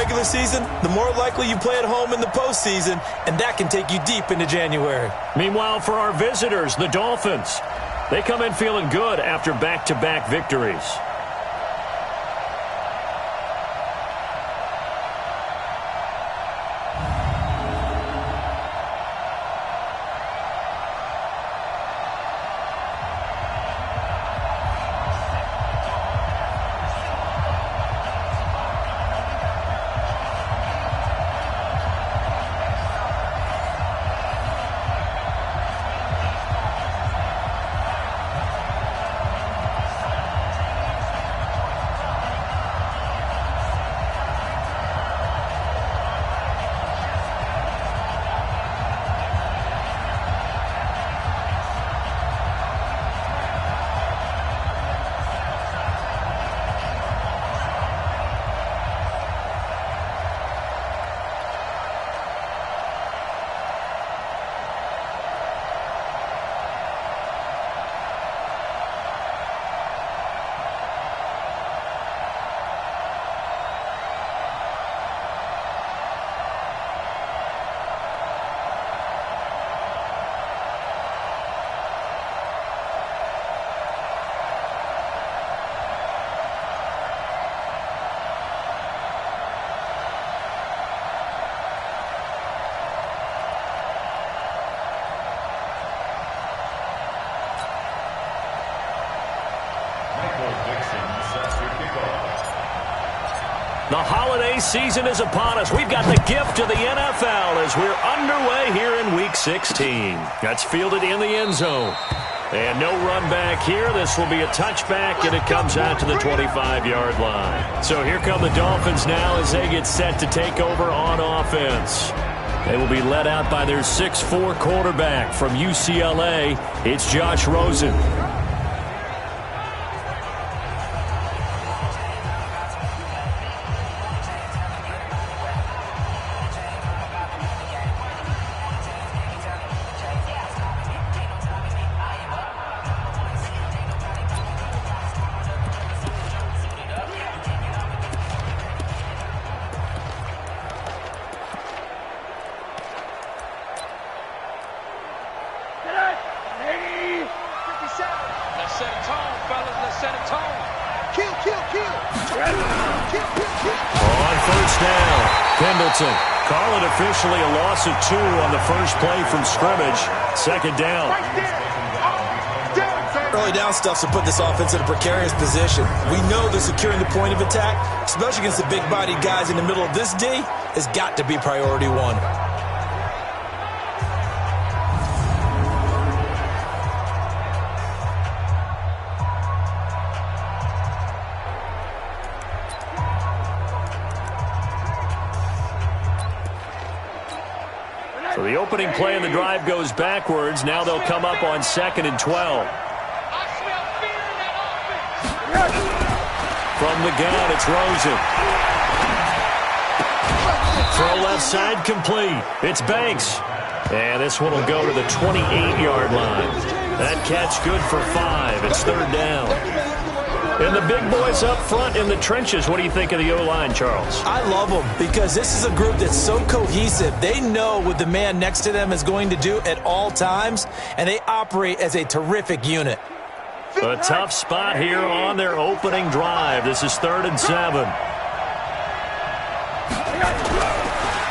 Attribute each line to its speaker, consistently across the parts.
Speaker 1: regular season, the more likely you play at home in the postseason, and that can take you deep into January.
Speaker 2: Meanwhile, for our visitors, the Dolphins, they come in feeling good after back-to-back victories. The holiday season is upon us. We've got the gift of the NFL as we're underway here in Week 16. That's fielded in the end zone. And no run back here. This will be a touchback, and it comes out to the 25-yard line. So here come the Dolphins now as they get set to take over on offense. They will be led out by their 6'4" quarterback from UCLA. It's Josh Rosen. Call it officially a loss of 2 on the first play from scrimmage. Second down.
Speaker 1: Early down stuff to put this offense in a precarious position. We know that securing the point of attack, especially against the big-bodied guys in the middle of this D, has got to be priority one.
Speaker 2: So the opening play in the drive goes backwards. Now they'll come up on 2nd and 12. From the gun, it's Rosen. Throw left side complete. It's Banks. And this one will go to the 28-yard line. That catch good for 5. It's 3rd down. And the big boys up front in the trenches. What do you think of the O-line, Charles?
Speaker 1: I love them because this is a group that's so cohesive. They know what the man next to them is going to do at all times, and they operate as a terrific unit.
Speaker 2: A tough spot here on their opening drive. This is 3rd and 7.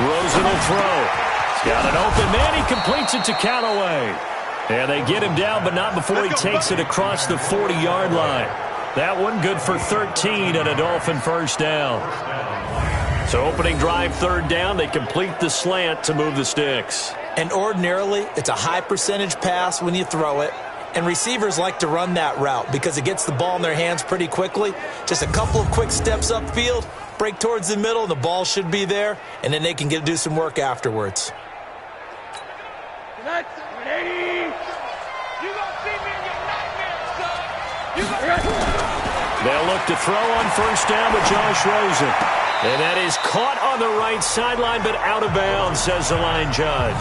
Speaker 2: Rosen will throw. He's got an open man. He completes it to Callaway. And they get him down, but not before he takes it across the 40-yard line. That one good for 13 and a Dolphin first down. So opening drive 3rd down, they complete the slant to move the sticks.
Speaker 1: And ordinarily, it's a high percentage pass when you throw it. And receivers like to run that route because it gets the ball in their hands pretty quickly. Just a couple of quick steps upfield, break towards the middle, and the ball should be there. And then they can do some work afterwards.
Speaker 2: They'll look to throw on 1st down with Josh Rosen. And that is caught on the right sideline, but out of bounds, says the line judge.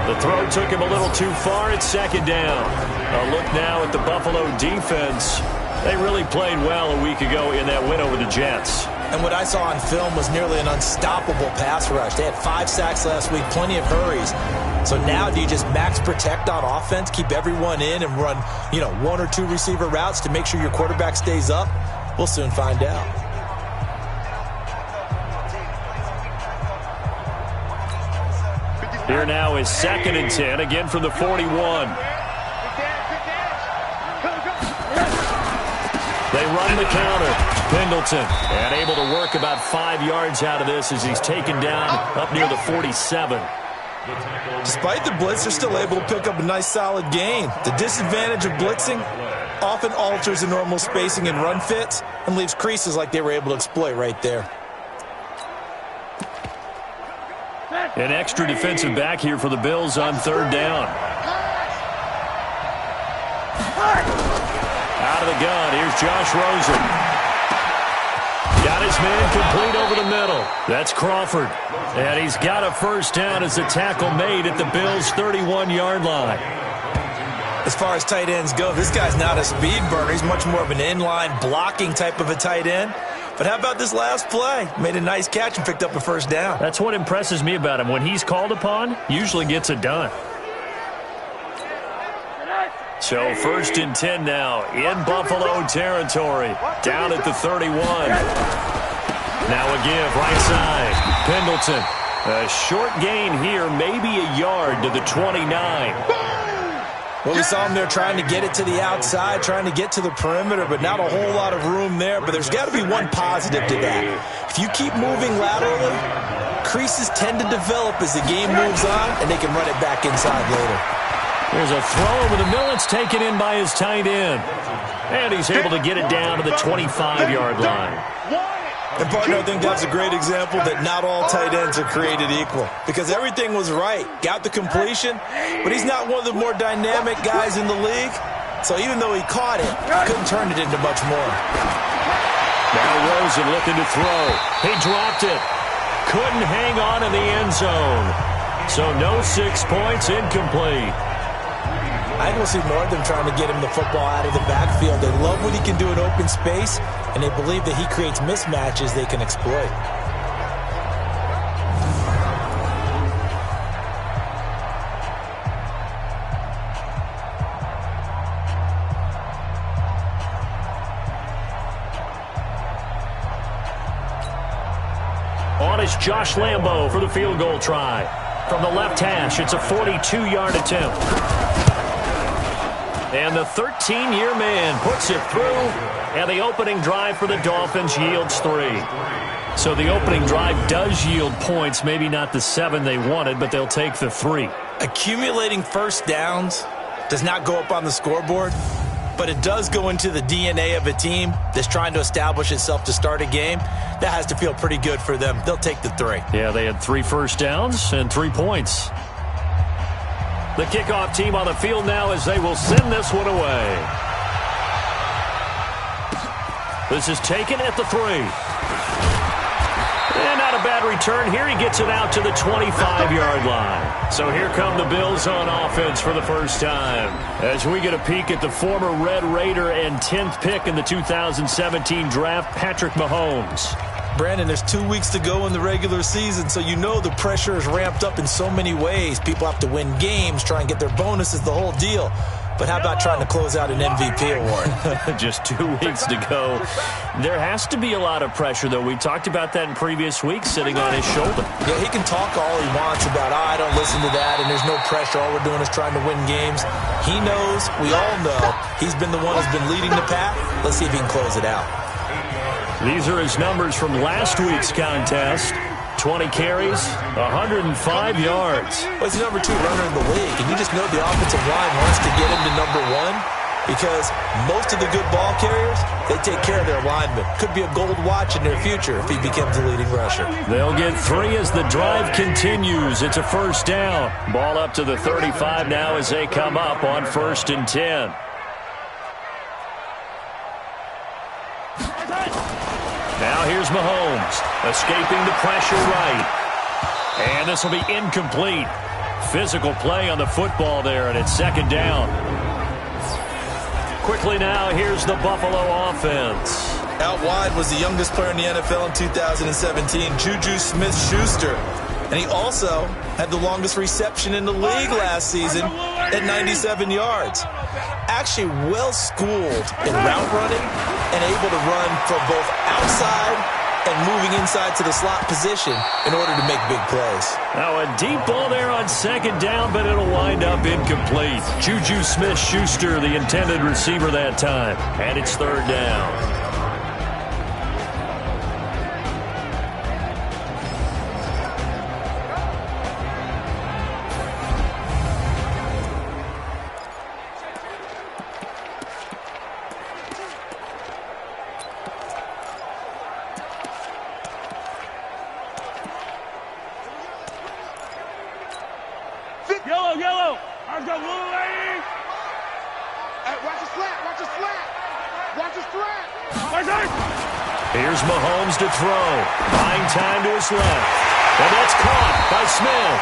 Speaker 2: The throw took him a little too far. It's 2nd down. A look now at the Buffalo defense. They really played well a week ago in that win over the Jets.
Speaker 1: And what I saw on film was nearly an unstoppable pass rush. They had 5 sacks last week, plenty of hurries. So now do you just max protect on offense, keep everyone in and run, 1 or 2 receiver routes to make sure your quarterback stays up? We'll soon find out.
Speaker 2: Here now is 2nd and 10, again from the 41. They run the counter. Pendleton, and able to work about 5 yards out of this as he's taken down up near the 47.
Speaker 1: Despite the blitz, they're still able to pick up a nice solid gain. The disadvantage of blitzing often alters the normal spacing and run fits and leaves creases like they were able to exploit right there.
Speaker 2: An extra defensive back here for the Bills on 3rd down. Out of the gun, here's Josh Rosen. Got his man complete over the middle. That's Crawford. And he's got a 1st down as the tackle made at the Bills' 31-yard line.
Speaker 1: As far as tight ends go, this guy's not a speed burner. He's much more of an inline blocking type of a tight end. But how about this last play? Made a nice catch and picked up a 1st down.
Speaker 2: That's what impresses me about him. When he's called upon, usually gets it done. So 1st and 10 now in Buffalo territory. Down at the 31. Now a give right side. Pendleton. A short gain here, maybe a yard to the 29.
Speaker 1: Well, we saw him there trying to get it to the outside, trying to get to the perimeter, but not a whole lot of room there. But there's got to be one positive to that. If you keep moving laterally, creases tend to develop as the game moves on, and they can run it back inside later.
Speaker 2: There's a throw over the middle. It's taken in by his tight end. And he's able to get it down to the 25-yard line.
Speaker 1: And, partner, I think that's a great example that not all tight ends are created equal. Because everything was right. Got the completion, but he's not one of the more dynamic guys in the league. So even though he caught it, couldn't turn it into much more.
Speaker 2: Now Rosen looking to throw. He dropped it. Couldn't hang on in the end zone. So no 6 points, incomplete.
Speaker 1: I will see more of them trying to get him the football out of the backfield. They love what he can do in open space, and they believe that he creates mismatches they can exploit.
Speaker 2: On is Josh Lambo for the field goal try. From the left hash, it's a 42-yard attempt. And the 13-year man puts it through, and the opening drive for the Dolphins yields 3. So the opening drive does yield points, maybe not the 7 they wanted, but they'll take the 3.
Speaker 1: Accumulating 1st downs does not go up on the scoreboard, but it does go into the DNA of a team that's trying to establish itself to start a game. That has to feel pretty good for them. They'll take the 3.
Speaker 2: Yeah, they had 3 first downs and 3 points. The kickoff team on the field now as they will send this one away. This is taken at the 3. And not a bad return here. He gets it out to the 25-yard line. So here come the Bills on offense for the first time. As we get a peek at the former Red Raider and 10th pick in the 2017 draft, Patrick Mahomes.
Speaker 1: Brandon, there's 2 weeks to go in the regular season, so you know the pressure is ramped up in so many ways. People have to win games, try and get their bonuses, the whole deal. But how about trying to close out an MVP award?
Speaker 2: Just 2 weeks to go. There has to be a lot of pressure, though. We talked about that in previous weeks, sitting on his shoulder.
Speaker 1: Yeah, he can talk all he wants about, I don't listen to that, and there's no pressure. All we're doing is trying to win games. He knows, we all know, he's been the one who's been leading the pack. Let's see if he can close it out.
Speaker 2: These are his numbers from last week's contest. 20 carries, 105 yards.
Speaker 1: Well, he's the number 2 runner in the league, and you just know the offensive line wants to get him to number 1 because most of the good ball carriers, they take care of their linemen. Could be a gold watch in their future if he becomes the leading rusher.
Speaker 2: They'll get 3 as the drive continues. It's a 1st down. Ball up to the 35 now as they come up on 1st and 10. Now here's Mahomes, escaping the pressure right. And this will be incomplete. Physical play on the football there, and it's 2nd down. Quickly now, here's the Buffalo offense.
Speaker 1: Out wide was the youngest player in the NFL in 2017, Juju Smith-Schuster. And he also had the longest reception in the league last season at 97 yards. Actually well-schooled in route running and able to run from both outside and moving inside to the slot position in order to make big plays.
Speaker 2: Now a deep ball there on second down, but it'll wind up incomplete. Juju Smith-Schuster, the intended receiver that time. And it's third down.
Speaker 3: Yellow. I've got blue lady. Hey, watch the slat. Watch the slat.
Speaker 2: Here's Mahomes to throw. Buying time to his left. And that's caught by Smith.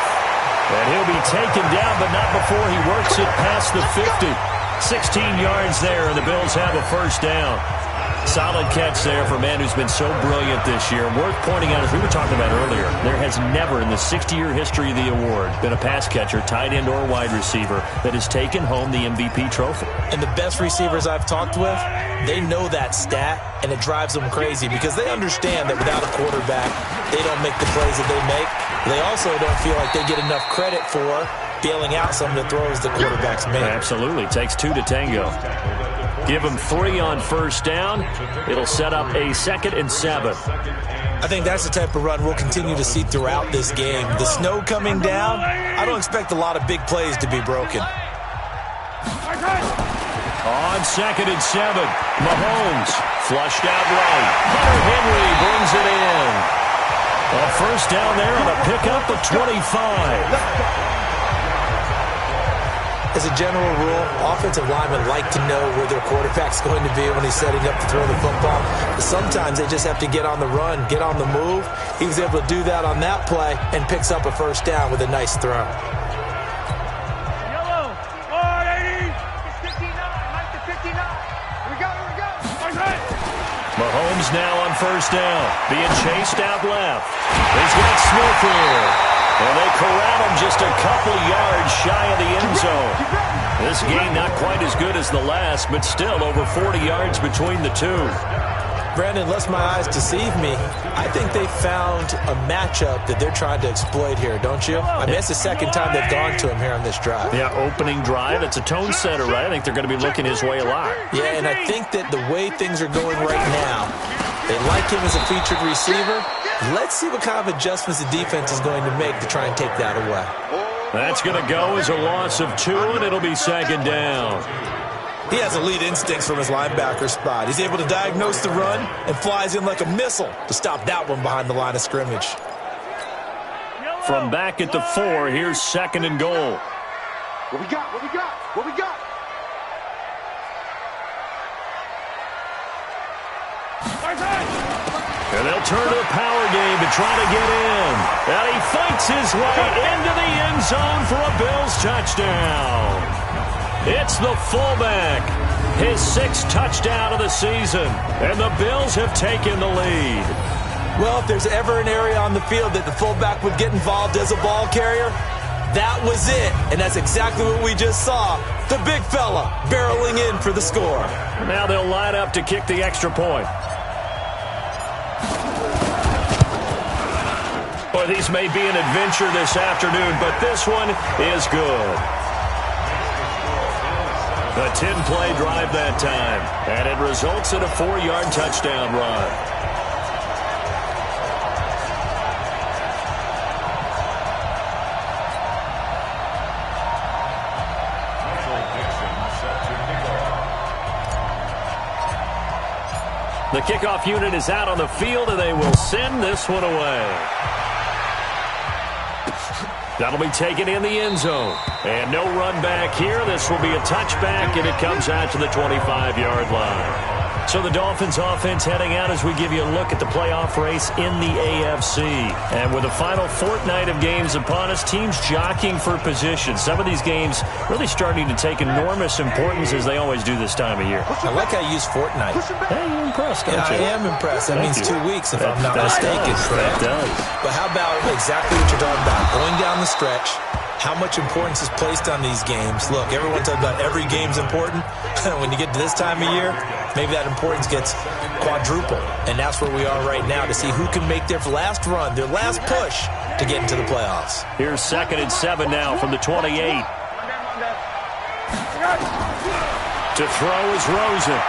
Speaker 2: And he'll be taken down, but not before he works it past the 50. 16 yards there, and the Bills have a first down. Solid catch there for a man who's been so brilliant this year. Worth pointing out, as we were talking about earlier, there has never in the 60-year history of the award been a pass catcher, tight end, or wide receiver that has taken home the MVP trophy.
Speaker 1: And the best receivers I've talked with, they know that stat, and it drives them crazy because they understand that without a quarterback, they don't make the plays that they make. They also don't feel like they get enough credit for bailing out some of the throws the quarterbacks make.
Speaker 2: Absolutely. Takes two to tango. Give him 3 on first down. It'll set up a 2nd and 7.
Speaker 1: I think that's the type of run we'll continue to see throughout this game. The snow coming down, I don't expect a lot of big plays to be broken.
Speaker 2: On 2nd and 7, Mahomes flushed out right. Hunter Henry brings it in. A first down there on a pickup of 25.
Speaker 1: As a general rule, offensive linemen like to know where their quarterback's going to be when he's setting up to throw the football. But sometimes they just have to get on the run, get on the move. He was able to do that on that play and picks up a first down with a nice throw.
Speaker 3: Yellow. 480. It's 59. Mike to 59. Here we go.
Speaker 2: Mahomes now on first down. Being chased out left. He's got Smith here. And they corral him just a couple yards shy of the end zone. This game not quite as good as the last, but still over 40 yards between the two.
Speaker 1: Brandon, lest my eyes deceive me, I think they found a matchup that they're trying to exploit here, don't you? I mean, it's the second time they've gone to him here on this drive.
Speaker 2: Yeah, opening drive. It's a tone setter, right? I think they're going to be looking his way a lot.
Speaker 1: Yeah, and I think that the way things are going right now, they like him as a featured receiver. Let's see what kind of adjustments the defense is going to make to try and take that away.
Speaker 2: That's going to go as a loss of 2, and it'll be 2nd down.
Speaker 1: He has elite instincts from his linebacker spot. He's able to diagnose the run and flies in like a missile to stop that one behind the line of scrimmage.
Speaker 2: From back at the 4, here's 2nd and goal.
Speaker 3: What we got?
Speaker 2: And they'll turn to the power game to try to get in. And he fights his way into the end zone for a Bills touchdown. It's the fullback. His 6th touchdown of the season. And the Bills have taken the lead.
Speaker 1: Well, if there's ever an area on the field that the fullback would get involved as a ball carrier, that was it. And that's exactly what we just saw. The big fella barreling in for the score.
Speaker 2: Now they'll line up to kick the extra point. Boy, these may be an adventure this afternoon, but this one is good. A 10-play drive that time, and it results in a 4-yard touchdown run. The kickoff unit is out on the field, and they will send this one away. That'll be taken in the end zone. And no run back here. This will be a touchback, and it comes out to the 25-yard line. So the Dolphins offense heading out as we give you a look at the playoff race in the AFC. And with the final fortnight of games upon us, teams jockeying for position. Some of these games really starting to take enormous importance as they always do this time of year.
Speaker 1: I like how you use fortnight.
Speaker 2: Hey, you're impressed, don't
Speaker 1: Yeah,
Speaker 2: you?
Speaker 1: I am impressed. That means 2 weeks if I'm not
Speaker 2: that
Speaker 1: mistaken.
Speaker 2: Does. That does.
Speaker 1: But how about exactly what you're talking about? Going down the stretch, how much importance is placed on these games. Look, everyone talks about every game's important. When you get to this time of year, maybe that importance gets quadruple. And that's where we are right now to see who can make their last run, their last push to get into the playoffs.
Speaker 2: Here's 2nd and 7 now from the 28. To throw is Rosen.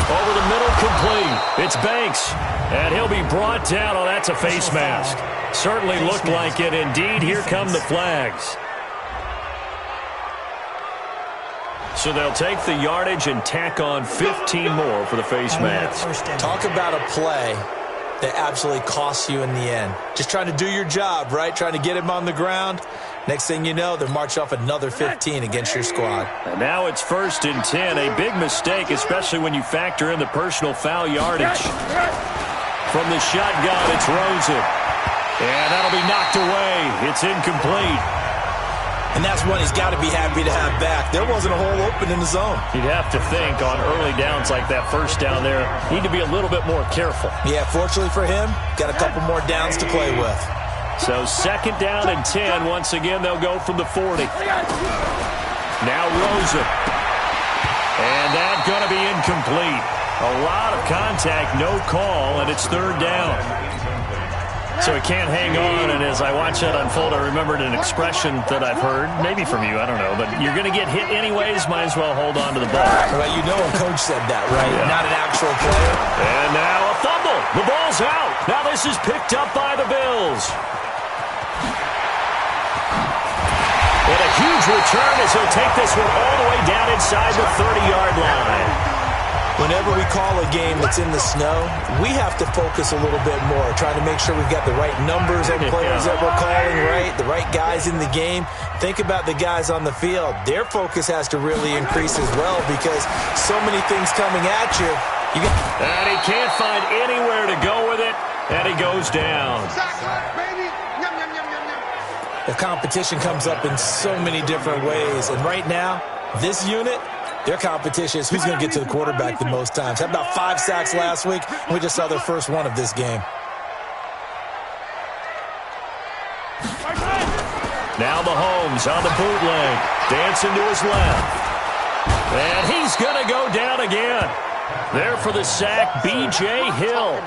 Speaker 2: Over the middle, complete. It's Banks. And he'll be brought down. Oh, that's a face mask. Certainly looked like it. Indeed, here come the flags. So they'll take the yardage and tack on 15 more for the face mask.
Speaker 1: Talk about a play that absolutely costs you in the end. Just trying to do your job, right? Trying to get him on the ground. Next thing you know, they'll march off another 15 against your squad.
Speaker 2: And now it's 1st and 10. A big mistake, especially when you factor in the personal foul yardage. From the shotgun, it's Rosen. And that'll be knocked away. It's incomplete.
Speaker 1: And that's one he's got to be happy to have back. There wasn't a hole open in the zone.
Speaker 2: You'd have to think on early downs like that first down there, need to be a little bit more careful.
Speaker 1: Yeah, fortunately for him, got a couple more downs to play with.
Speaker 2: So 2nd down and 10. Once again, they'll go from the 40. Now Rosen. And that's going to be incomplete. A lot of contact, no call, and it's 3rd down. So he can't hang on, and as I watch that unfold, I remembered an expression that I've heard, maybe from you, I don't know, but you're going to get hit anyways, might as well hold on to the ball.
Speaker 1: Well, you know a coach said that, right?
Speaker 2: Yeah.
Speaker 1: Not an actual player.
Speaker 2: And now a fumble. The ball's out. Now this is picked up by the Bills. And a huge return as he'll take this one all the way down inside the 30-yard line.
Speaker 1: Whenever we call a game that's in the snow, we have to focus a little bit more, trying to make sure we've got the right numbers on players that we're calling, right? The right guys in the game. Think about the guys on the field. Their focus has to really increase as well because so many things coming at you.
Speaker 2: And he can't find anywhere to go with it, and he goes down.
Speaker 1: The competition comes up in so many different ways, and right now, this unit, their competition is who's going to get to the quarterback the most times. Had about 5 sacks last week. We just saw their first one of this game.
Speaker 2: Now Mahomes on the bootleg. Dancing to his left. And he's going to go down again. There for the sack, B.J. Hill.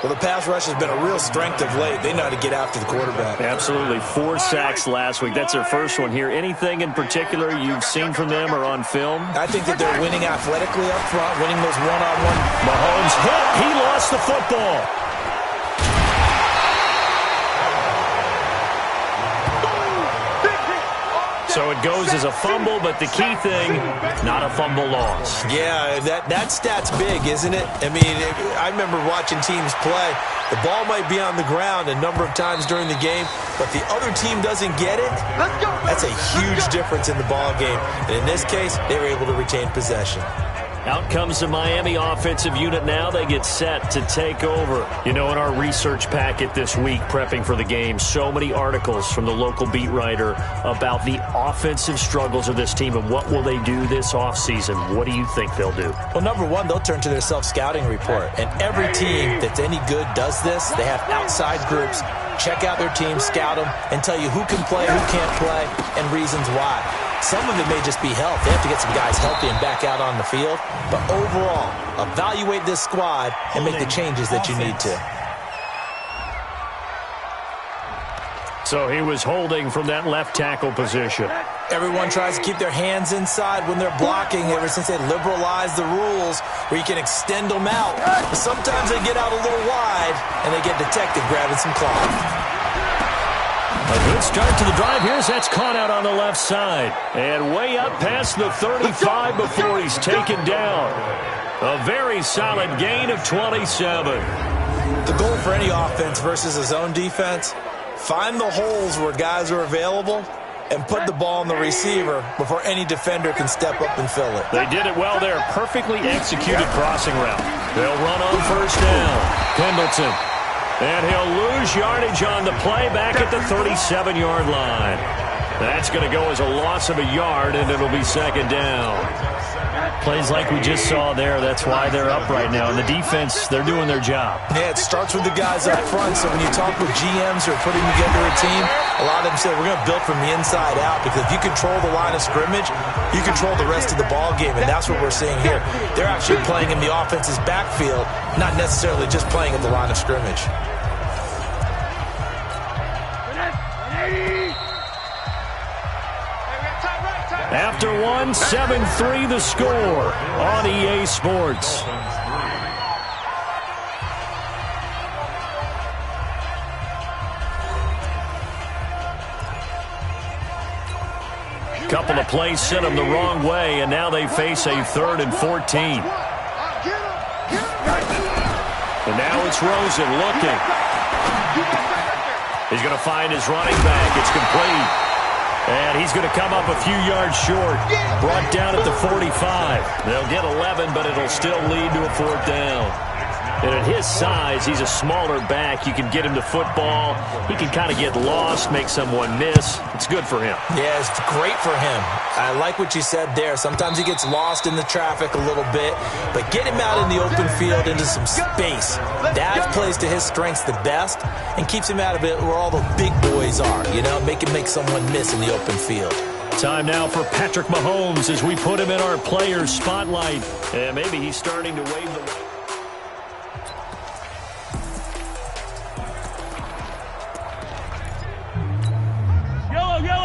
Speaker 1: Well, the pass rush has been a real strength of late. They know how to get after the quarterback.
Speaker 2: Absolutely. 4 sacks last week. That's their first one here. Anything in particular you've seen from them or on film?
Speaker 1: I think that they're winning athletically up front, winning those one-on-one.
Speaker 2: Mahomes hit. He lost the football. So it goes as a fumble, but the key thing, not a fumble loss.
Speaker 1: Yeah, that stat's big, isn't it? I mean, I remember watching teams play. The ball might be on the ground a number of times during the game, but the other team doesn't get it. That's a huge difference in the ball game. And in this case, they were able to retain possession.
Speaker 2: Out comes the Miami offensive unit now. They get set to take over. You know, in our research packet this week, prepping for the game, so many articles from the local beat writer about the offensive struggles of this team and what will they do this offseason. What do you think they'll do?
Speaker 1: Well, number one, they'll turn to their self-scouting report. And every team that's any good does this. They have outside groups. Check out their team, scout them, and tell you who can play, who can't play, and reasons why. Some of it may just be health. They have to get some guys healthy and back out on the field. But overall, evaluate this squad and make the changes that you need to.
Speaker 2: So he was holding from that left tackle position.
Speaker 1: Everyone tries to keep their hands inside when they're blocking ever since they liberalized the rules where you can extend them out. But sometimes they get out a little wide and they get detected grabbing some cloth.
Speaker 2: A good start to the drive here as that's caught out on the left side. And way up past the 35 before he's taken down. A very solid gain of 27.
Speaker 1: The goal for any offense versus a zone defense, find the holes where guys are available and put the ball on the receiver before any defender can step up and fill it.
Speaker 2: They did it well there. Perfectly executed crossing route. They'll run on first down. Pendleton. And he'll lose yardage on the play back at the 37-yard line. That's going to go as a loss of a yard, and it'll be second down.
Speaker 4: Plays like we just saw there, that's why they're up right now. And the defense, they're doing their job.
Speaker 1: Yeah, it starts with the guys up front. So when you talk with GMs who are putting together a team, a lot of them say we're going to build from the inside out, because if you control the line of scrimmage, you control the rest of the ball game, and that's what we're seeing here. They're actually playing in the offense's backfield, not necessarily just playing at the line of scrimmage.
Speaker 2: After one, 7-3 the score on EA Sports. Couple of plays sent them the wrong way, and now they face a 3rd and 14. And now it's Rosen looking. He's going to find his running back. It's complete. And he's going to come up a few yards short. Brought down at the 45. They'll get 11, but it'll still lead to a 4th down. And at his size, he's a smaller back. You can get him to football. He can kind of get lost, make someone miss. It's good for him. Yeah,
Speaker 1: it's great for him. I like what you said there. Sometimes he gets lost in the traffic a little bit, but get him out in the open field into some space. That plays to his strengths the best and keeps him out of it where all the big boys are, you know, make him make someone miss in the open field.
Speaker 2: Time now for Patrick Mahomes as we put him in our players' spotlight. And maybe he's starting to wave the...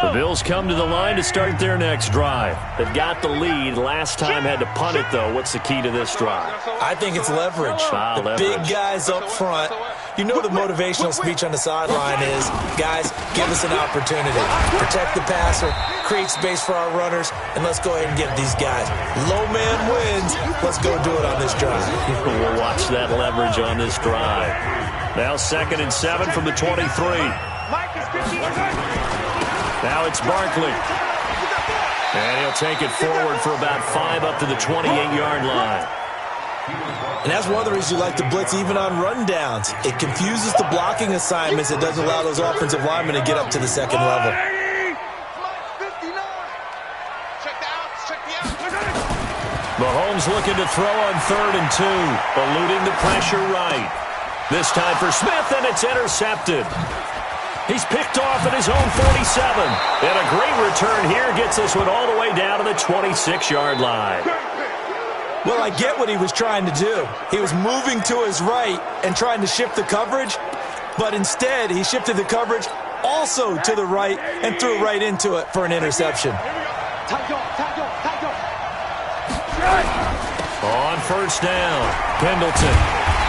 Speaker 2: The Bills come to the line to start their next drive. They've got the lead. Last time had to punt it, though. What's the key to this drive?
Speaker 1: I think it's leverage. The big guys up front. You know the motivational speech on the sideline is, guys, give us an opportunity. Protect the passer, create space for our runners, and let's go ahead and get these guys. Low man wins. Let's go do it on this drive.
Speaker 2: We'll watch that leverage on this drive. Now 2nd and 7 from the 23. Now it's Barkley. And he'll take it forward for about 5 up to the 28-yard line.
Speaker 1: And that's one of the reasons you like to blitz even on rundowns. It confuses the blocking assignments. It doesn't allow those offensive linemen to get up to the second level.
Speaker 2: Mahomes looking to throw on 3rd and 2. Eluding the pressure right. This time for Smith, and it's intercepted. He's picked off at his own 47. And a great return here gets this one all the way down to the 26-yard line.
Speaker 1: Well, I get what he was trying to do. He was moving to his right and trying to shift the coverage, but instead he shifted the coverage also to the right and threw right into it for an interception.
Speaker 2: On first down, Pendleton.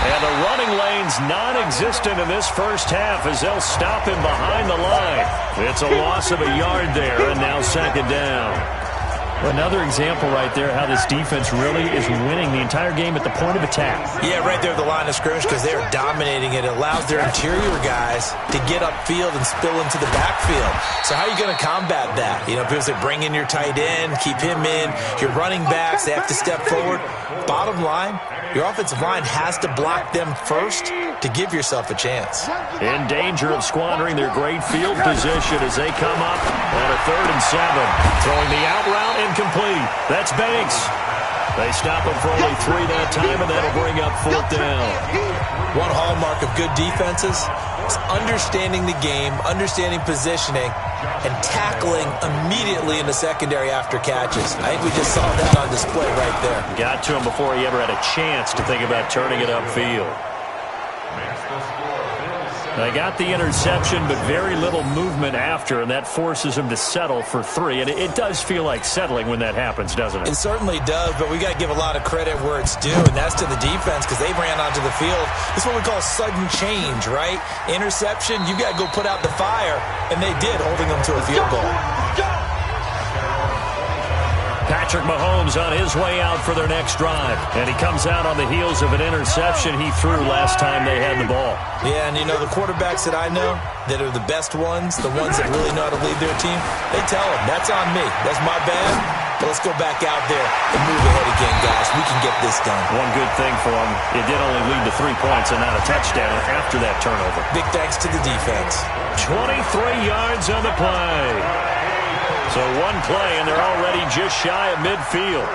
Speaker 2: And the running lane's non-existent in this first half as they'll stop him behind the line. It's a loss of a yard there, and now 2nd down.
Speaker 4: Another example right there how this defense really is winning the entire game at the point of attack.
Speaker 1: Yeah, right there at the line of scrimmage because they're dominating it. It allows their interior guys to get upfield and spill into the backfield. So how are you going to combat that? You know, people say bring in your tight end, keep him in. Your running backs, they have to step forward. Bottom line, your offensive line has to block them first to give yourself a chance.
Speaker 2: In danger of squandering their great field position as they come up on a 3rd and 7. Throwing the out route incomplete. That's Banks. They stop him for only 3 that time, and that'll bring up 4th down.
Speaker 1: One hallmark of good defenses is understanding the game, understanding positioning, and tackling immediately in the secondary after catches. I think we just saw that on display right there.
Speaker 2: Got to him before he ever had a chance to think about turning it upfield. They got the interception, but very little movement after, and that forces him to settle for 3. And it does feel like settling when that happens, doesn't it?
Speaker 1: It certainly does, but we got to give a lot of credit where it's due, and that's to the defense because they ran onto the field. This is what we call sudden change, right? Interception, you got to go put out the fire, and they did, holding them to a field goal.
Speaker 2: Patrick Mahomes on his way out for their next drive. And he comes out on the heels of an interception he threw last time they had the ball.
Speaker 1: Yeah, and you know, the quarterbacks that I know that are the best ones, the ones that really know how to lead their team, they tell them, that's on me. That's my bad. But let's go back out there and move ahead again, guys. We can get this done.
Speaker 2: One good thing for them, it did only lead to 3 points and not a touchdown after that turnover.
Speaker 1: Big thanks to the defense.
Speaker 2: 23 yards on the play. So one play, and they're already just shy of midfield.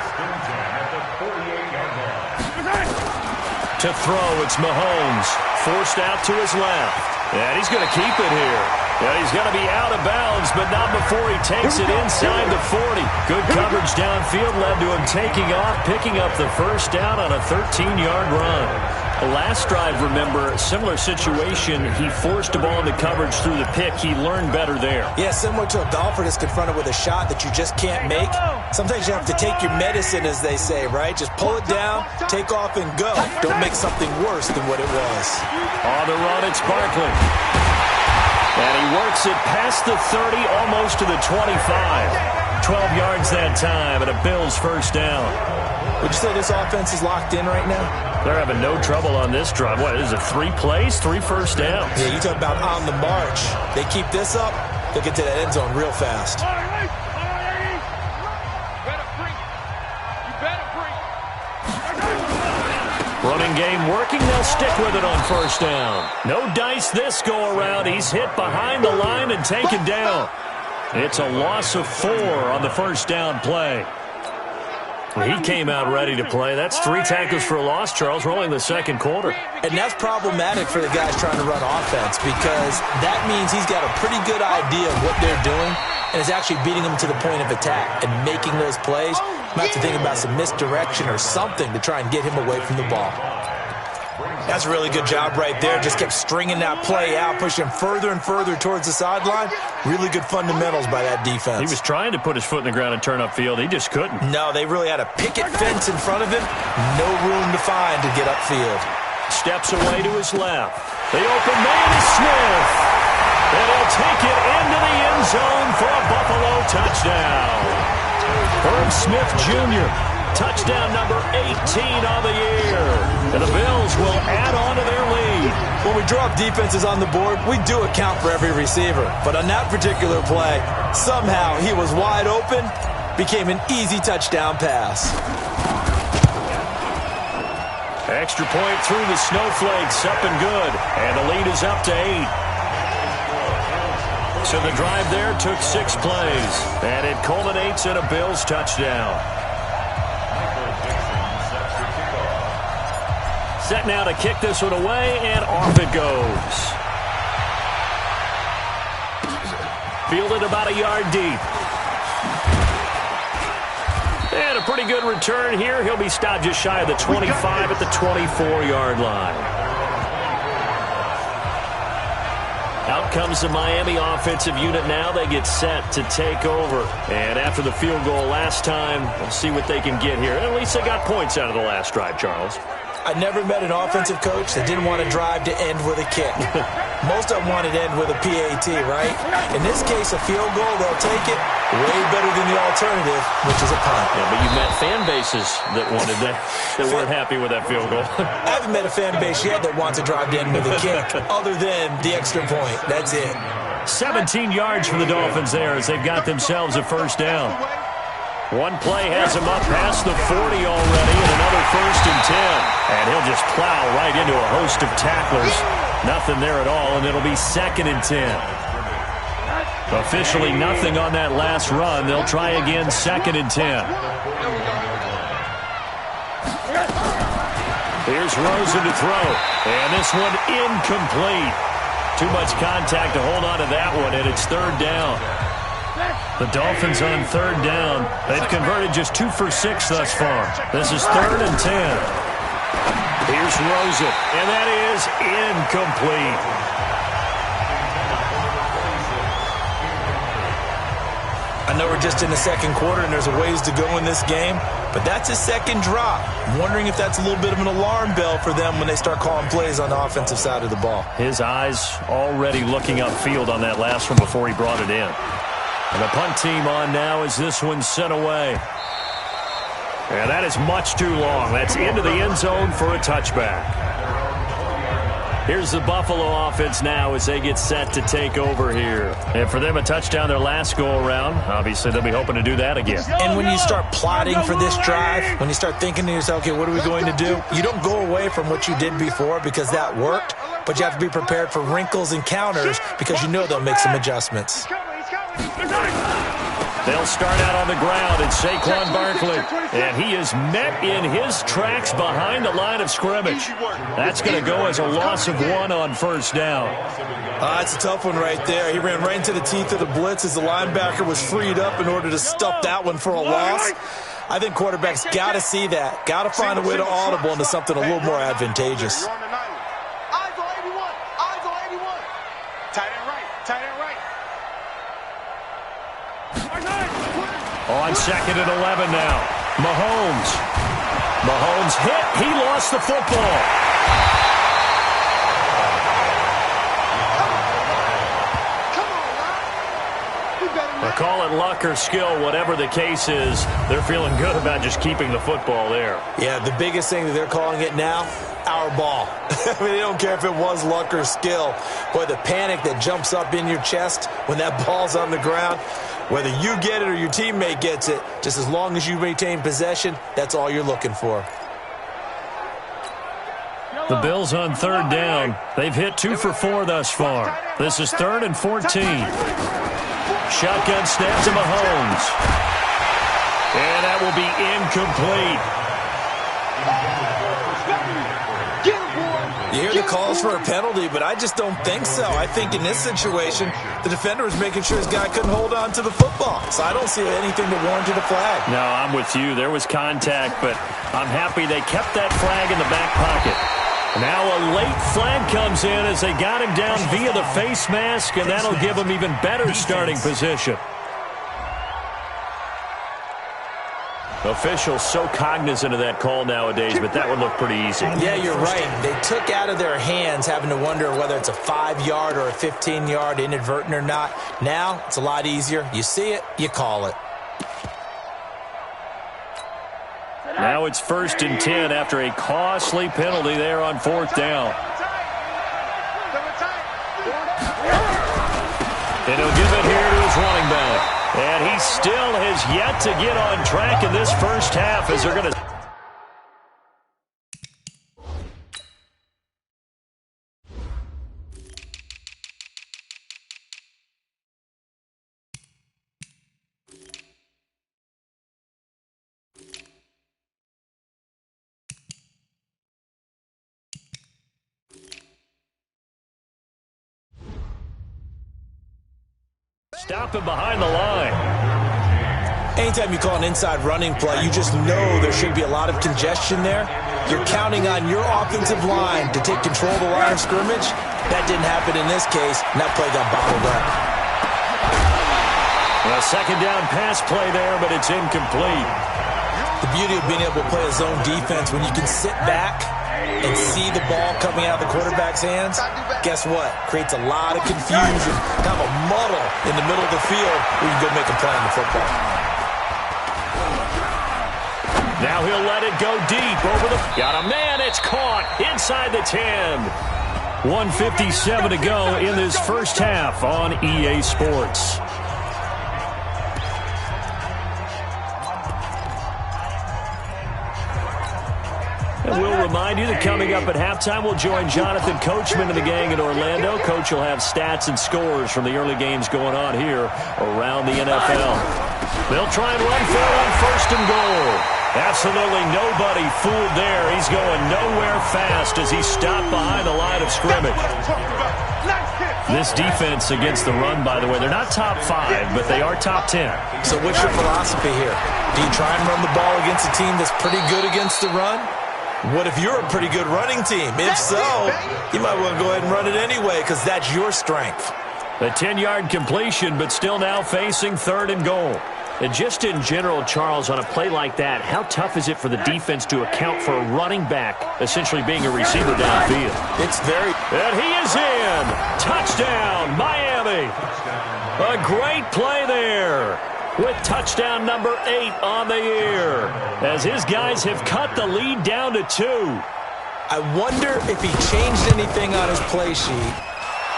Speaker 2: To throw, it's Mahomes. Forced out to his left. And he's going to keep it here. And he's going to be out of bounds, but not before he takes it inside the 40. Good coverage downfield led to him taking off, picking up the first down on a 13-yard run. The last drive, remember, similar situation. He forced the ball into coverage through the pick. He learned better there.
Speaker 1: Yeah, similar to a golfer that's confronted with a shot that you just can't make. Sometimes you have to take your medicine, as they say, right? Just pull it down, take off, and go. Don't make something worse than what it was.
Speaker 2: On the run, it's Barkley. And he works it past the 30, almost to the 25. 12 yards that time, and a Bills first down.
Speaker 1: Would you say this offense is locked in right now?
Speaker 2: They're having no trouble on this drive. What is it, 3 plays, 3 first downs?
Speaker 1: Yeah, you talk about on the march. They keep this up, they'll get to that end zone real fast.
Speaker 2: Running game working. They'll stick with it on first down. No dice this go-around. He's hit behind the line and taken down. It's a loss of 4 on the first down play. He came out ready to play. That's 3 tackles for a loss, Charles, rolling the second quarter.
Speaker 1: And that's problematic for the guys trying to run offense because that means he's got a pretty good idea of what they're doing and is actually beating them to the point of attack and making those plays. You might have to think about some misdirection or something to try and get him away from the ball. That's a really good job right there. Just kept stringing that play out, pushing further and further towards the sideline. Really good fundamentals by that defense.
Speaker 2: He was trying to put his foot in the ground and turn upfield. He just couldn't.
Speaker 1: No, they really had a picket fence in front of him. No room to find to get upfield.
Speaker 2: Steps away to his left. The open man is Smith. And he'll take it into the end zone for a Buffalo touchdown. Brim Smith Jr., touchdown number 18 on the year. And the Bills will add on to their lead.
Speaker 1: When we draw up defenses on the board, we do account for every receiver. But on that particular play, somehow he was wide open, became an easy touchdown pass.
Speaker 2: Extra point through the snowflakes, up and good. And the lead is up to 8. So the drive there took 6 plays. And it culminates in a Bills touchdown. Set now to kick this one away, and off it goes. Fielded about a yard deep. And a pretty good return here. He'll be stopped just shy of the 25 at the 24-yard line. Out comes the Miami offensive unit now. They get set to take over. And after the field goal last time, we'll see what they can get here. At least they got points out of the last drive, Charles.
Speaker 1: I never met an offensive coach that didn't want to drive to end with a kick. Most of them wanted to end with a PAT, right? In this case, a field goal, they'll take it. Way better than the alternative, which is a punt.
Speaker 2: Yeah, but you met fan bases that wanted that weren't happy with that field goal.
Speaker 1: I haven't met a fan base yet that wants to drive to end with a kick, other than the extra point. That's it.
Speaker 2: 17 yards for the Dolphins there as they've got themselves a first down. One play has him up past the 40 already, and another 1st and 10. And he'll just plow right into a host of tacklers. Nothing there at all, and it'll be 2nd and 10. Officially nothing on that last run. They'll try again, 2nd and 10. Here's Rosen to throw, and this one incomplete. Too much contact to hold on to that one, and it's 3rd down. The Dolphins on 3rd down. They've converted just 2 for 6 thus far. This is 3rd and 10. Here's Rosen, and that is incomplete.
Speaker 1: I know we're just in the second quarter and there's a ways to go in this game, but that's his second drop. I'm wondering if that's a little bit of an alarm bell for them when they start calling plays on the offensive side of the ball.
Speaker 2: His eyes already looking upfield on that last one before he brought it in. And the punt team on now as this one's sent away. And that is much too long. That's into the end zone for a touchback. Here's the Buffalo offense now as they get set to take over here. And for them, a touchdown their last go-around. Obviously, they'll be hoping to do that again.
Speaker 1: And when you start plotting for this drive, when you start thinking to yourself, okay, what are we going to do? You don't go away from what you did before because that worked, but you have to be prepared for wrinkles and counters because you know they'll make some adjustments.
Speaker 2: They'll start out on the ground, and Saquon Barkley. And he is met in his tracks behind the line of scrimmage. That's going to go as a loss of 1 on first down.
Speaker 1: It's a tough one right there. He ran right into the teeth of the blitz as the linebacker was freed up in order to stuff that one for a loss. I think quarterbacks got to see that. Got to find a way to audible into something a little more advantageous.
Speaker 3: Eyes on 81. Eyes on 81. Tight end right. Tight end right.
Speaker 2: On 2nd and 11 now. Mahomes hit. He lost the football. Well, call it luck or skill, whatever the case is, they're feeling good about just keeping the football there.
Speaker 1: Yeah, the biggest thing that they're calling it now, our ball. I mean, they don't care if it was luck or skill. Boy, the panic that jumps up in your chest when that ball's on the ground, whether you get it or your teammate gets it, just as long as you maintain possession, that's all you're looking for.
Speaker 2: The Bills on 3rd down. They've hit 2 for 4 thus far. This is 3rd and 14. Shotgun snap to Mahomes. And that will be incomplete.
Speaker 1: You hear the calls for a penalty, but I just don't think so. I think in this situation, the defender was making sure his guy couldn't hold on to the football. So I don't see anything that warranted a flag.
Speaker 2: No, I'm with you. There was contact, but I'm happy they kept that flag in the back pocket. Now a late flag comes in as they got him down via the face mask, and that'll give him even better starting position. Officials so cognizant of that call nowadays, but that would look pretty easy.
Speaker 1: Yeah, you're right. They took out of their hands having to wonder whether it's a 5-yard or a 15-yard, inadvertent or not. Now it's a lot easier. You see it, you call it.
Speaker 2: Now it's 1st and 10 after a costly penalty there on 4th down. And he'll give it here to his running back. And he still has yet to get on track in this first half as they're going to... Stop him behind the line.
Speaker 1: Anytime you call an inside running play, you just know there should be a lot of congestion there. You're counting on your offensive line to take control of the line of scrimmage. That didn't happen in this case, and that play got bottled up.
Speaker 2: A 2nd down pass play there, but it's incomplete.
Speaker 1: The beauty of being able to play a zone defense when you can sit back and see the ball coming out of the quarterback's hands, guess what? Creates a lot of confusion, kind of a muddle in the middle of the field where you can go make a play on the football.
Speaker 2: Now he'll let it go deep over the... Got a man, it's caught inside the 10. 1:57 to go in this first half on EA Sports. And we'll remind you that coming up at halftime, we'll join Jonathan Coachman and the gang in Orlando. Coach will have stats and scores from the early games going on here around the NFL. They'll try and run for it on 1st and goal. Absolutely nobody fooled there. He's going nowhere fast as he's stopped behind the line of scrimmage. This defense against the run, by the way, they're not top 5, but they are top 10.
Speaker 1: So what's your philosophy here? Do you try and run the ball against a team that's pretty good against the run? What if you're a pretty good running team? If so, you might want to go ahead and run it anyway because that's your strength.
Speaker 2: A 10-yard completion, but still now facing 3rd and goal. And just in general, Charles, on a play like that, how tough is it for the defense to account for a running back essentially being a receiver downfield?
Speaker 1: It's very...
Speaker 2: And he is in! Touchdown, Miami! A great play there. with touchdown number 8 on the year, as his guys have cut the lead down to 2.
Speaker 1: I wonder if he changed anything on his play sheet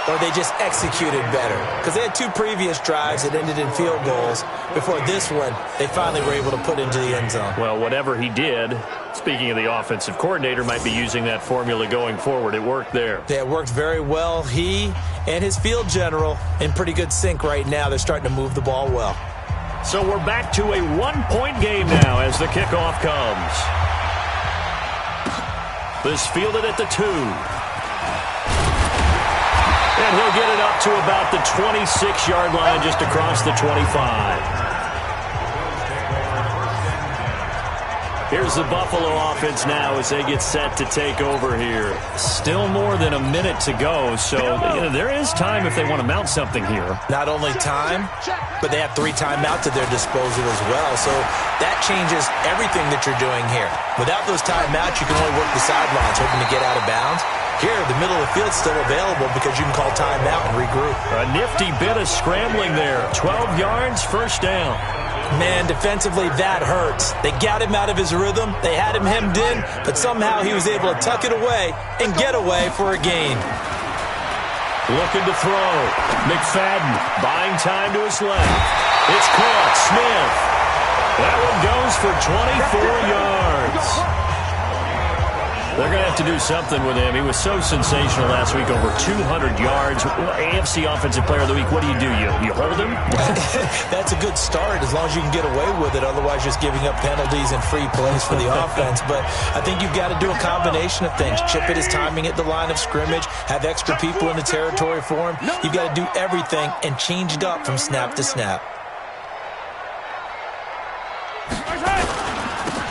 Speaker 1: or they just executed better, because they had 2 previous drives that ended in field goals. Before this one, they finally were able to put into the end zone.
Speaker 2: Well, whatever he did, speaking of the offensive coordinator, might be using that formula going forward. It worked there.
Speaker 1: Yeah, it worked very well. He and his field general in pretty good sync right now. They're starting to move the ball well.
Speaker 2: So we're back to a 1-point game now as the kickoff comes. This fielded at the 2. And he'll get it up to about the 26-yard line, just across the 25. Here's the Buffalo offense now as they get set to take over here.
Speaker 4: Still more than a minute to go, so there is time if they want to mount something here.
Speaker 1: Not only time, but they have 3 timeouts at their disposal as well. So that changes everything that you're doing here. Without those timeouts, you can only work the sidelines, hoping to get out of bounds. Here, the middle of the field's still available because you can call timeout and regroup.
Speaker 2: A nifty bit of scrambling there. 12 yards, first down.
Speaker 1: Man, defensively, that hurts. They got him out of his rhythm. They had him hemmed in, but somehow he was able to tuck it away and get away for a gain.
Speaker 2: Looking to throw. McFadden buying time to his left. It's caught. Smith. That one goes for 24 yards. They're going to have to do something with him. He was so sensational last week, over 200 yards. AFC Offensive Player of the Week, what do? You hold him?
Speaker 1: That's a good start as long as you can get away with it. Otherwise, just giving up penalties and free plays for the offense. But I think you've got to do a combination of things. Chip at his timing at the line of scrimmage, have extra people in the territory for him. You've got to do everything and change it up from snap to snap.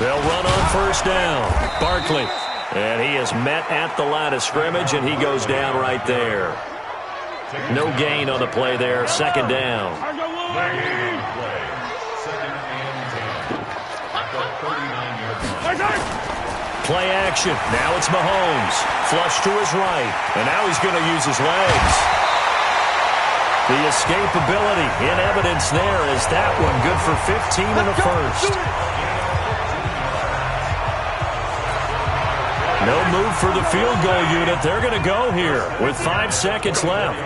Speaker 2: They'll run on first down. Barkley. And he is met at the line of scrimmage, and he goes down right there. No gain on the play there. Second down. Play action. Now it's Mahomes. Flush to his right. And now he's going to use his legs. The escapability in evidence there is that one good for 15 in the first. No move for the field goal unit. They're going to go here with 5 seconds left.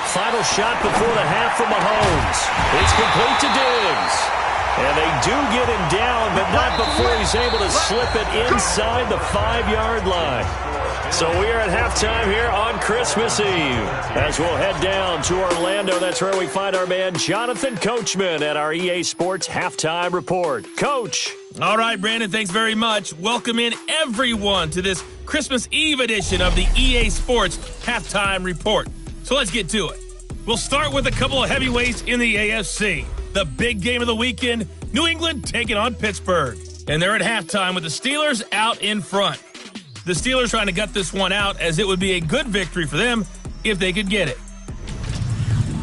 Speaker 2: Final shot before the half from Mahomes. It's complete to Diggs. And they do get him down, but not before he's able to slip it inside the 5-yard line. So we are at halftime here on Christmas Eve. As we'll head down to Orlando, that's where we find our man Jonathan Coachman at our EA Sports Halftime Report. Coach.
Speaker 5: All right, Brandon, thanks very much. Welcome in everyone to this Christmas Eve edition of the EA Sports Halftime Report. So let's get to it. We'll start with a couple of heavyweights in the AFC. The big game of the weekend, New England taking on Pittsburgh. And they're at halftime with the Steelers out in front. The Steelers trying to gut this one out as it would be a good victory for them if they could get it.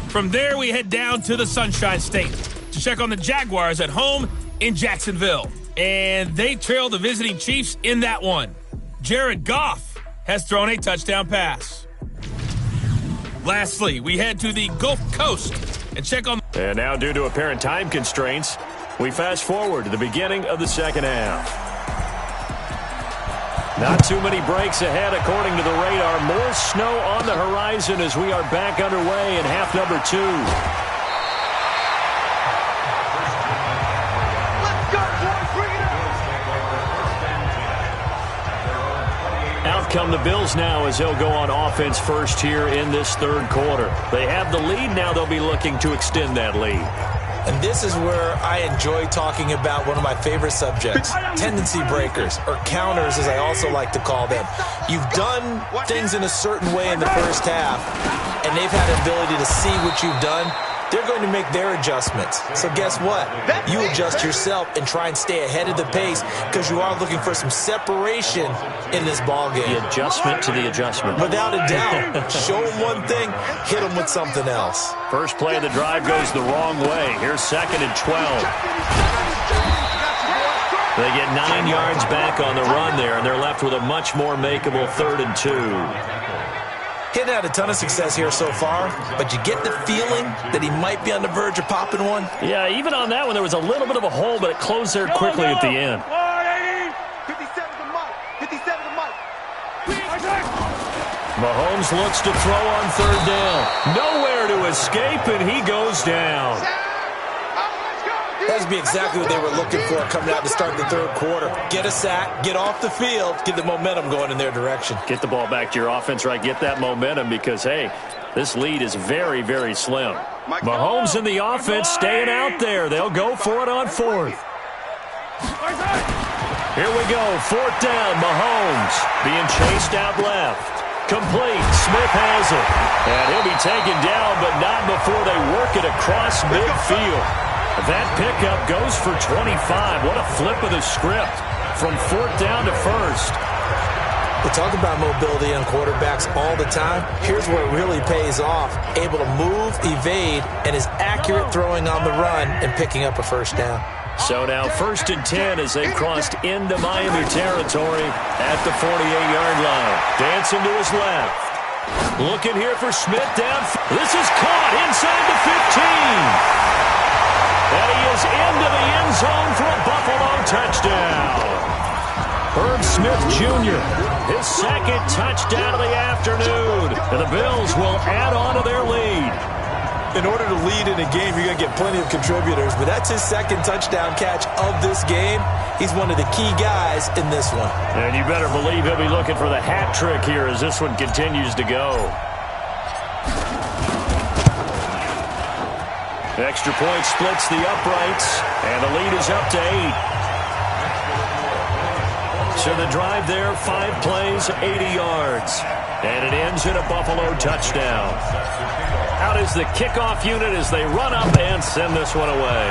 Speaker 5: From there, we head down to the Sunshine State to check on the Jaguars at home in Jacksonville. And they trail the visiting Chiefs in that one. Jared Goff has thrown a touchdown pass. Lastly, we head to the Gulf Coast and check on...
Speaker 2: And now, due to apparent time constraints, we fast forward to the beginning of the second half. Not too many breaks ahead according to the radar. More snow on the horizon as we are back underway in half number 2. Out come the Bills now as they'll go on offense first here in this third quarter. They have the lead now. They'll be looking to extend that lead.
Speaker 1: And this is where I enjoy talking about one of my favorite subjects, tendency breakers, or counters as I also like to call them. You've done things in a certain way in the first half, and they've had the ability to see what you've done. They're going to make their adjustments. So guess what? You adjust yourself and try and stay ahead of the pace because you are looking for some separation in this ballgame.
Speaker 2: The adjustment to the adjustment.
Speaker 1: Without a doubt. Show them one thing, hit them with something else.
Speaker 2: First play of the drive goes the wrong way. Here's 2nd and 12. They get 9 yards back on the run there, and they're left with a much more makeable 3rd and 2.
Speaker 1: He hadn't had a ton of success here so far, but you get the feeling that he might be on the verge of popping one.
Speaker 2: Yeah, even on that one, there was a little bit of a hole, but it closed there quickly at the end.
Speaker 3: 57 to Mike. 57 to Mike.
Speaker 2: Mahomes looks to throw on third down. Nowhere to escape, and he goes down.
Speaker 1: That would be exactly what they were looking for coming out to start the third quarter. Get a sack, get off the field, get the momentum going in their direction.
Speaker 2: Get the ball back to your offense, right? Get that momentum because, hey, this lead is very, very slim. Mahomes and the offense staying out there. They'll go for it on fourth. Here we go, fourth down, Mahomes being chased out left. Complete, Smith has it. And he'll be taken down, but not before they work it across midfield. That pickup goes for 25. What a flip of the script from fourth down to first.
Speaker 1: We talk about mobility on quarterbacks all the time. Here's where it really pays off. Able to move, evade, and is accurate throwing on the run and picking up a first down.
Speaker 2: So now 1st and 10 as they've crossed into Miami territory at the 48-yard line. Dancing to his left. Looking here for Smith down. This is caught inside the 15. And he is into the end zone for a Buffalo touchdown. Herb Smith Jr., his second touchdown of the afternoon. And the Bills will add on to their lead.
Speaker 1: In order to lead in a game, you're going to get plenty of contributors, but that's his second touchdown catch of this game. He's one of the key guys in this one.
Speaker 2: And you better believe he'll be looking for the hat trick here as this one continues to go. Extra point splits the uprights, and the lead is up to 8. So the drive there, 5 plays, 80 yards. And it ends in a Buffalo touchdown. Out is the kickoff unit as they run up and send this one away.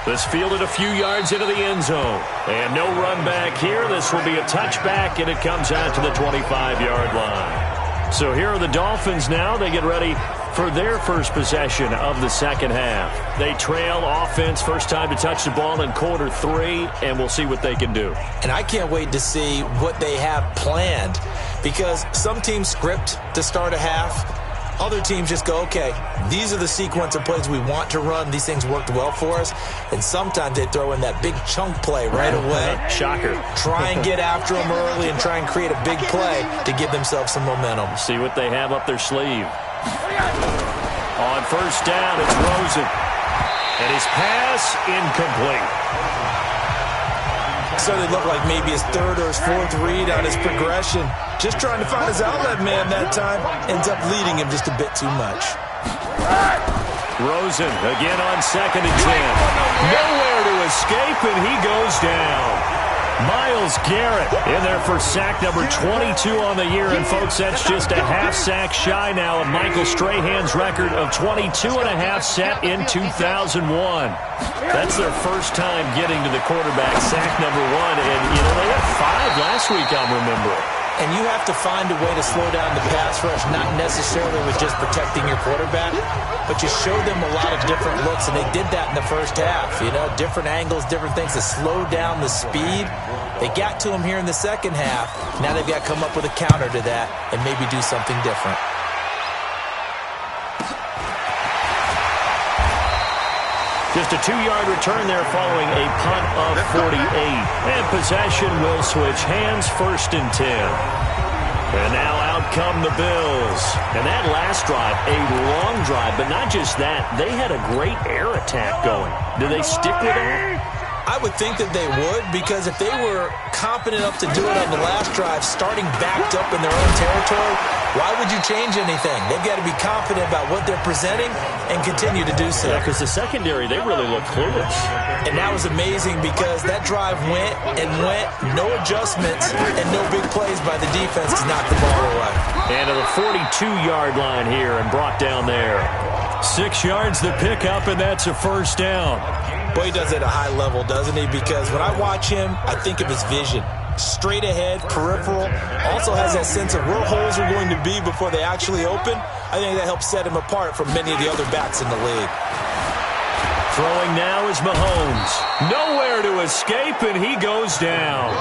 Speaker 2: This fielded a few yards into the end zone. And no run back here. This will be a touchback, and it comes out to the 25-yard line. So here are the Dolphins now. They get ready for their first possession of the second half. They trail offense, first time to touch the ball in quarter 3, and we'll see what they can do.
Speaker 1: And I can't wait to see what they have planned, because some teams script to start a half. Other teams just go, okay, these are the sequence of plays we want to run. These things worked well for us. And sometimes they throw in that big chunk play right away.
Speaker 2: Shocker.
Speaker 1: Try and get after them early and try and create a big play to give themselves some momentum.
Speaker 2: See what they have up their sleeve. On first down, it's Rosen. And his pass incomplete.
Speaker 1: So they look like maybe his third or his fourth read on his progression. Just trying to find his outlet man that time. Ends up leading him just a bit too much.
Speaker 2: Rosen again on 2nd and 10. Nowhere to escape, and he goes down. Myles Garrett in there for sack number 22 on the year. And, folks, that's just a half sack shy now of Michael Strahan's record of 22.5 set in 2001. That's their first time getting to the quarterback, sack number 1. And, you know, they had 5 last week, I'm remembering.
Speaker 1: And you have to find a way to slow down the pass rush, not necessarily with just protecting your quarterback, but you show them a lot of different looks, and they did that in the first half. You know, different angles, different things to slow down the speed. They got to him here in the second half. Now they've got to come up with a counter to that and maybe do something different.
Speaker 2: Just a 2-yard return there following a punt of 48. And possession will switch hands, 1st and 10. And now out come the Bills. And that last drive, a long drive, but not just that. They had a great air attack going. Do they stick with that?
Speaker 1: I would think that they would, because if they were competent enough to do it on the last drive, starting backed up in their own territory, why would you change anything? They've got to be confident about what they're presenting and continue to do so.
Speaker 2: Yeah, because the secondary, they really look clueless.
Speaker 1: And that was amazing because that drive went and went, no adjustments, and no big plays by the defense to knock the ball away.
Speaker 2: And to the 42-yard line here and brought down there. 6 yards the pickup, and that's a first down.
Speaker 1: Boy, he does it at a high level, doesn't he? Because when I watch him, I think of his vision. Straight ahead, peripheral. Also has that sense of where holes are going to be before they actually open. I think that helps set him apart from many of the other backs in the league.
Speaker 2: Throwing now is Mahomes. Nowhere to escape, and he goes down.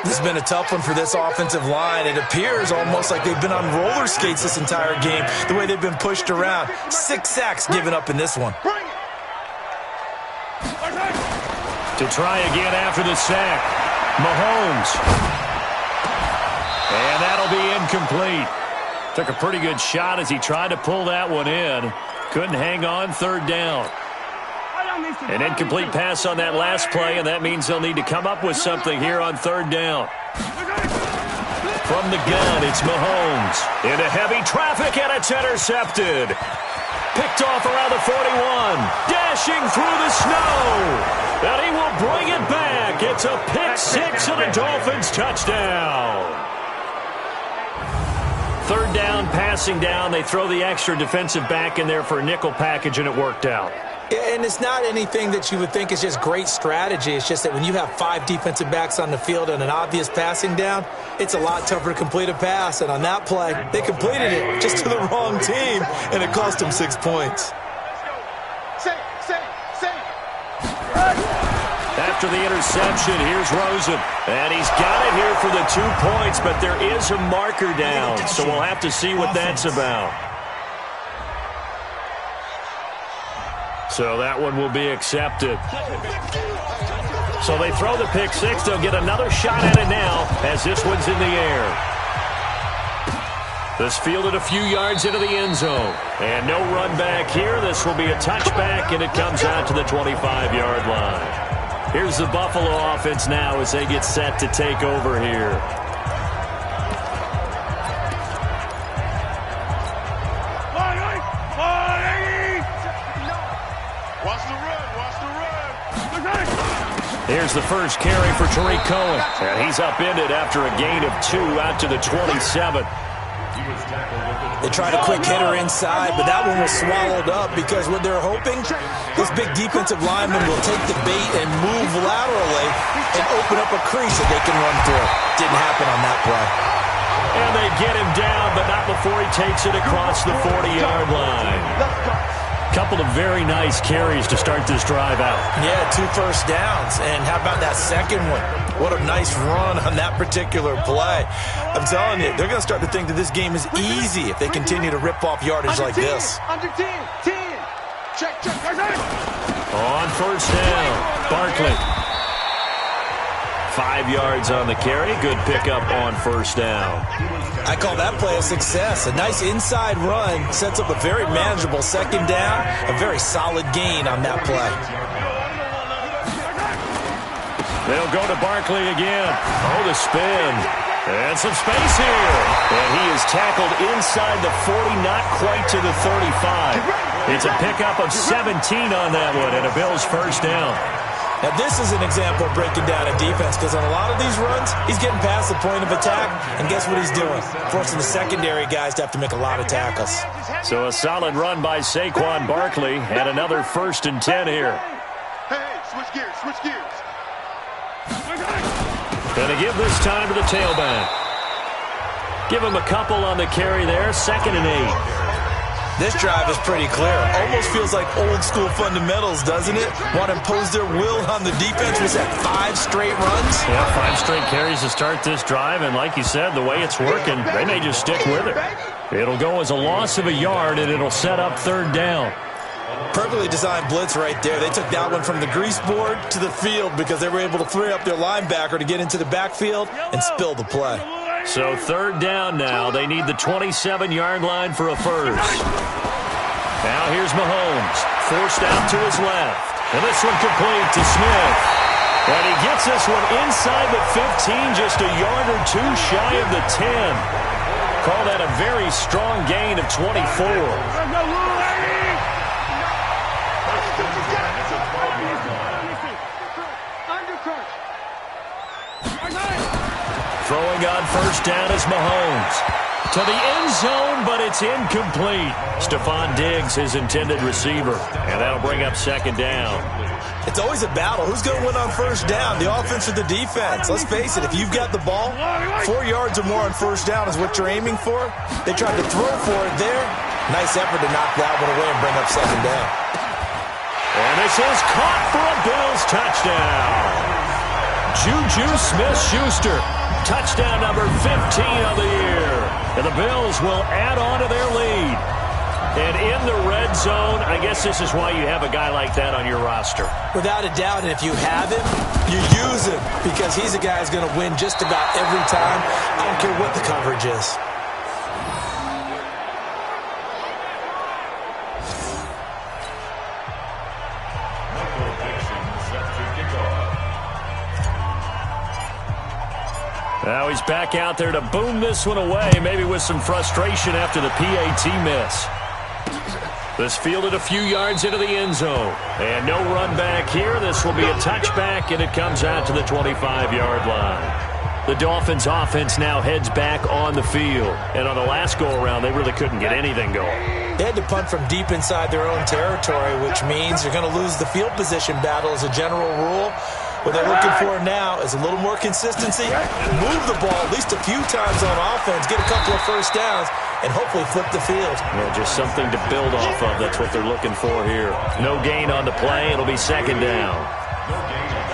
Speaker 1: This has been a tough one for this offensive line. It appears almost like they've been on roller skates this entire game, the way they've been pushed around. 6 sacks given up in this one.
Speaker 2: To try again after the sack, Mahomes. And that'll be incomplete. Took a pretty good shot as he tried to pull that one in. Couldn't hang on, third down. An incomplete pass on that last play, and that means they'll need to come up with something here on third down. From the gun, it's Mahomes. Into heavy traffic, and it's intercepted. Picked off around the 41. Dashing through the snow. And he will bring it back. It's a pick six and a Dolphins touchdown. Third down, passing down. They throw the extra defensive back in there for a nickel package, and it worked out.
Speaker 1: Yeah, and it's not anything that you would think is just great strategy. It's just that when you have 5 defensive backs on the field and an obvious passing down, it's a lot tougher to complete a pass. And on that play, they completed it just to the wrong team, and it cost them 6 points.
Speaker 2: After the interception, here's Rosen. And he's got it here for the 2 points, but there is a marker down, so we'll have to see what that's about. So that one will be accepted. So they throw the pick six. They'll get another shot at it now as this one's in the air. This fielded a few yards into the end zone. And no run back here. This will be a touchback, and it comes out to the 25-yard line. Here's the Buffalo offense now as they get set to take over here. Here's the first carry for Tariq Cohen. And he's upended after a gain of 2 out to the 27.
Speaker 1: They tried a quick hitter inside, but that one was swallowed up because what they're hoping, this big defensive lineman will take the bait and move laterally and open up a crease that they can run through. Didn't happen on that play.
Speaker 2: And they get him down, but not before he takes it across the 40-yard line. Couple of very nice carries to start this drive out.
Speaker 1: Yeah, 2 first downs. And how about that second one? What a nice run on that particular play. I'm telling you, they're going to start to think that this game is easy if they continue to rip off yardage like this.
Speaker 3: Under 10. Check.
Speaker 2: On first down, Barkley. 5 yards on the carry. Good pickup on first down.
Speaker 1: I call that play a success. A nice inside run sets up a very manageable second down. A very solid gain on that play.
Speaker 2: They'll go to Barkley again. Oh, the spin. And some space here. And he is tackled inside the 40, not quite to the 35. It's a pickup of 17 on that one, and a Bills first down.
Speaker 1: Now, this is an example of breaking down a defense because on a lot of these runs, he's getting past the point of attack, and guess what he's doing? Forcing the secondary guys to have to make a lot of tackles.
Speaker 2: So a solid run by Saquon Barkley, and another 1st and 10 here.
Speaker 3: Hey, switch gears.
Speaker 2: And to give this time to the tailback. Give him a couple on the carry there, 2nd and 8.
Speaker 1: This drive is pretty clear. Almost feels like old school fundamentals, doesn't it? Want to impose their will on the defense. Was that 5 straight runs?
Speaker 2: Yeah, 5 straight carries to start this drive, and like you said, the way it's working, they may just stick with it. It'll go as a loss of a yard, and it'll set up 3rd down.
Speaker 1: Perfectly designed blitz right there. They took that one from the grease board to the field because they were able to free up their linebacker to get into the backfield and spill the play.
Speaker 2: So 3rd down now. They need the 27-yard line for a first. Now here's Mahomes. Forced out to his left. And this one complete to Smith. And he gets this one inside the 15, just a yard or 2 shy of the 10. Call that a very strong gain of 24. Throwing on first down is Mahomes. To the end zone, but it's incomplete. Stephon Diggs, his intended receiver. And that'll bring up 2nd down.
Speaker 1: It's always a battle. Who's going to win on first down, the offense or the defense? Let's face it, if you've got the ball, 4 yards or more on first down is what you're aiming for. They tried to throw for it there. Nice effort to knock that one away and bring up 2nd down.
Speaker 2: And this is caught for a Bills touchdown. Juju Smith-Schuster Touchdown number 15 of the year. And the Bills will add on to their lead. And in the red zone, I guess this is why you have a guy like that on your roster.
Speaker 1: Without a doubt, and if you have him, you use him because he's a guy who's going to win just about every time. I don't care what the coverage is.
Speaker 2: Now he's back out there to boom this one away, maybe with some frustration after the PAT miss. This fielded a few yards into the end zone. And no run back here. This will be a touchback, and it comes out to the 25-yard line. The Dolphins' offense now heads back on the field. And on the last go-around, they really couldn't get anything going.
Speaker 1: They had to punt from deep inside their own territory, which means you're going to lose the field position battle as a general rule. What they're looking for now is a little more consistency, move the ball at least a few times on offense, get a couple of first downs, and hopefully flip the field.
Speaker 2: Yeah, just something to build off of. That's what they're looking for here. No gain on the play. It'll be second down.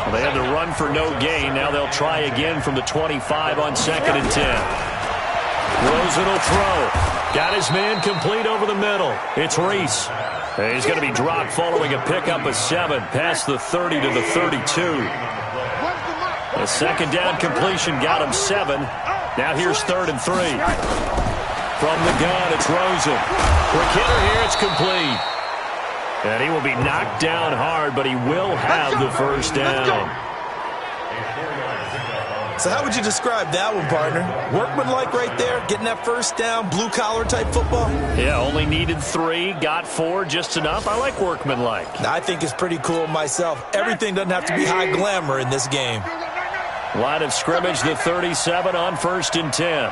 Speaker 2: Well, they had to run for no gain. Now they'll try again from the 25 on 2nd and 10. Rosen will throw. Got his man complete over the middle. It's Reese. He's going to be dropped following a pickup of 7 past the 30 to the 32. The second down completion got him 7. Now here's 3rd and 3. From the gun, it's Rosen. Quick hitter here, it's complete. And he will be knocked down hard, but he will have the first down.
Speaker 1: So how would you describe that one, partner? Workmanlike right there, getting that first down, blue-collar type football?
Speaker 2: Yeah, only needed 3, got 4, just enough. I like workmanlike.
Speaker 1: I think it's pretty cool myself. Everything doesn't have to be high glamour in this game.
Speaker 2: Line of scrimmage, the 37 on 1st and 10.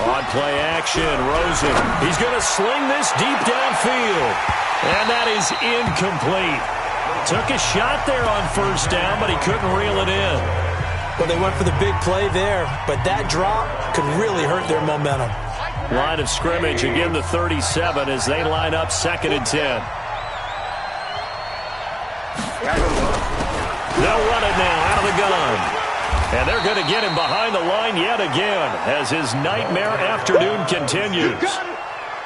Speaker 2: On play action, Rosen. He's going to sling this deep downfield. And that is incomplete. Took a shot there on 1st down, but he couldn't reel it in.
Speaker 1: Well, they went for the big play there, but that drop could really hurt their momentum.
Speaker 2: Line of scrimmage, again the 37 as they line up 2nd and 10. No running now out of the gun. And they're going to get him behind the line yet again as his nightmare afternoon continues.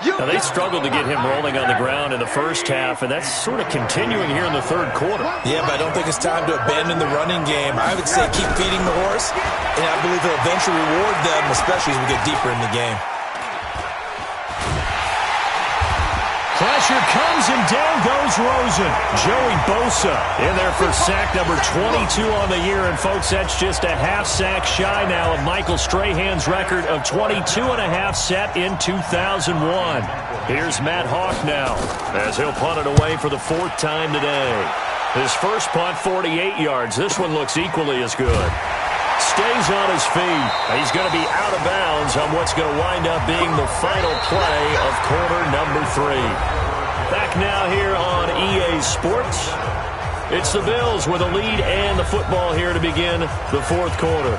Speaker 2: Now, they struggled to get him rolling on the ground in the first half, and that's sort of continuing here in the 3rd quarter.
Speaker 1: Yeah, but I don't think it's time to abandon the running game. I would say keep feeding the horse, and I believe it'll eventually reward them, especially as we get deeper in the game.
Speaker 2: Pressure comes, and down goes Rosen. Joey Bosa in there for sack number 22 on the year. And, folks, that's just a half sack shy now of Michael Strahan's record of 22.5 set in 2001. Here's Matt Hawk now as he'll punt it away for the 4th time today. His first punt, 48 yards. This one looks equally as good. Stays on his feet. He's going to be out of bounds on what's going to wind up being the final play of quarter number 3. Back now here on EA Sports. It's the Bills with a lead and the football here to begin the 4th quarter.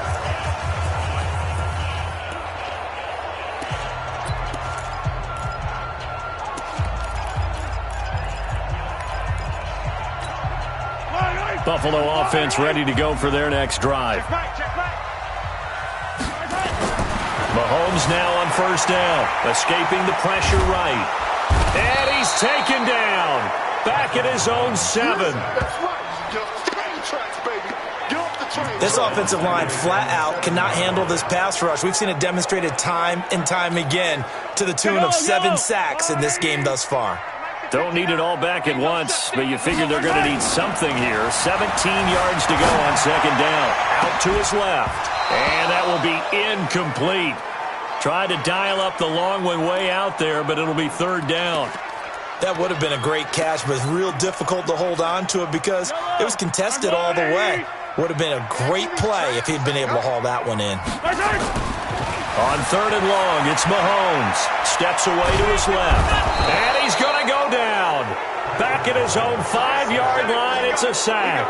Speaker 2: Buffalo offense ready to go for their next drive. Mahomes now on 1st down, escaping the pressure right. And he's taken down. Back at his own 7.
Speaker 1: This offensive line flat out cannot handle this pass rush. We've seen it demonstrated time and time again to the tune of 7 sacks in this game thus far.
Speaker 2: Don't need it all back at once, but you figure they're going to need something here. 17 yards to go on 2nd down. Out to his left. And that will be incomplete. Tried to dial up the long one way out there, but it'll be 3rd down.
Speaker 1: That would have been a great catch, but it's real difficult to hold on to it because it was contested all the way. Would have been a great play if he'd been able to haul that one in.
Speaker 2: On 3rd and long, it's Mahomes. Steps away to his left. And he's going to go down. Back at his own 5-yard line, it's a sack.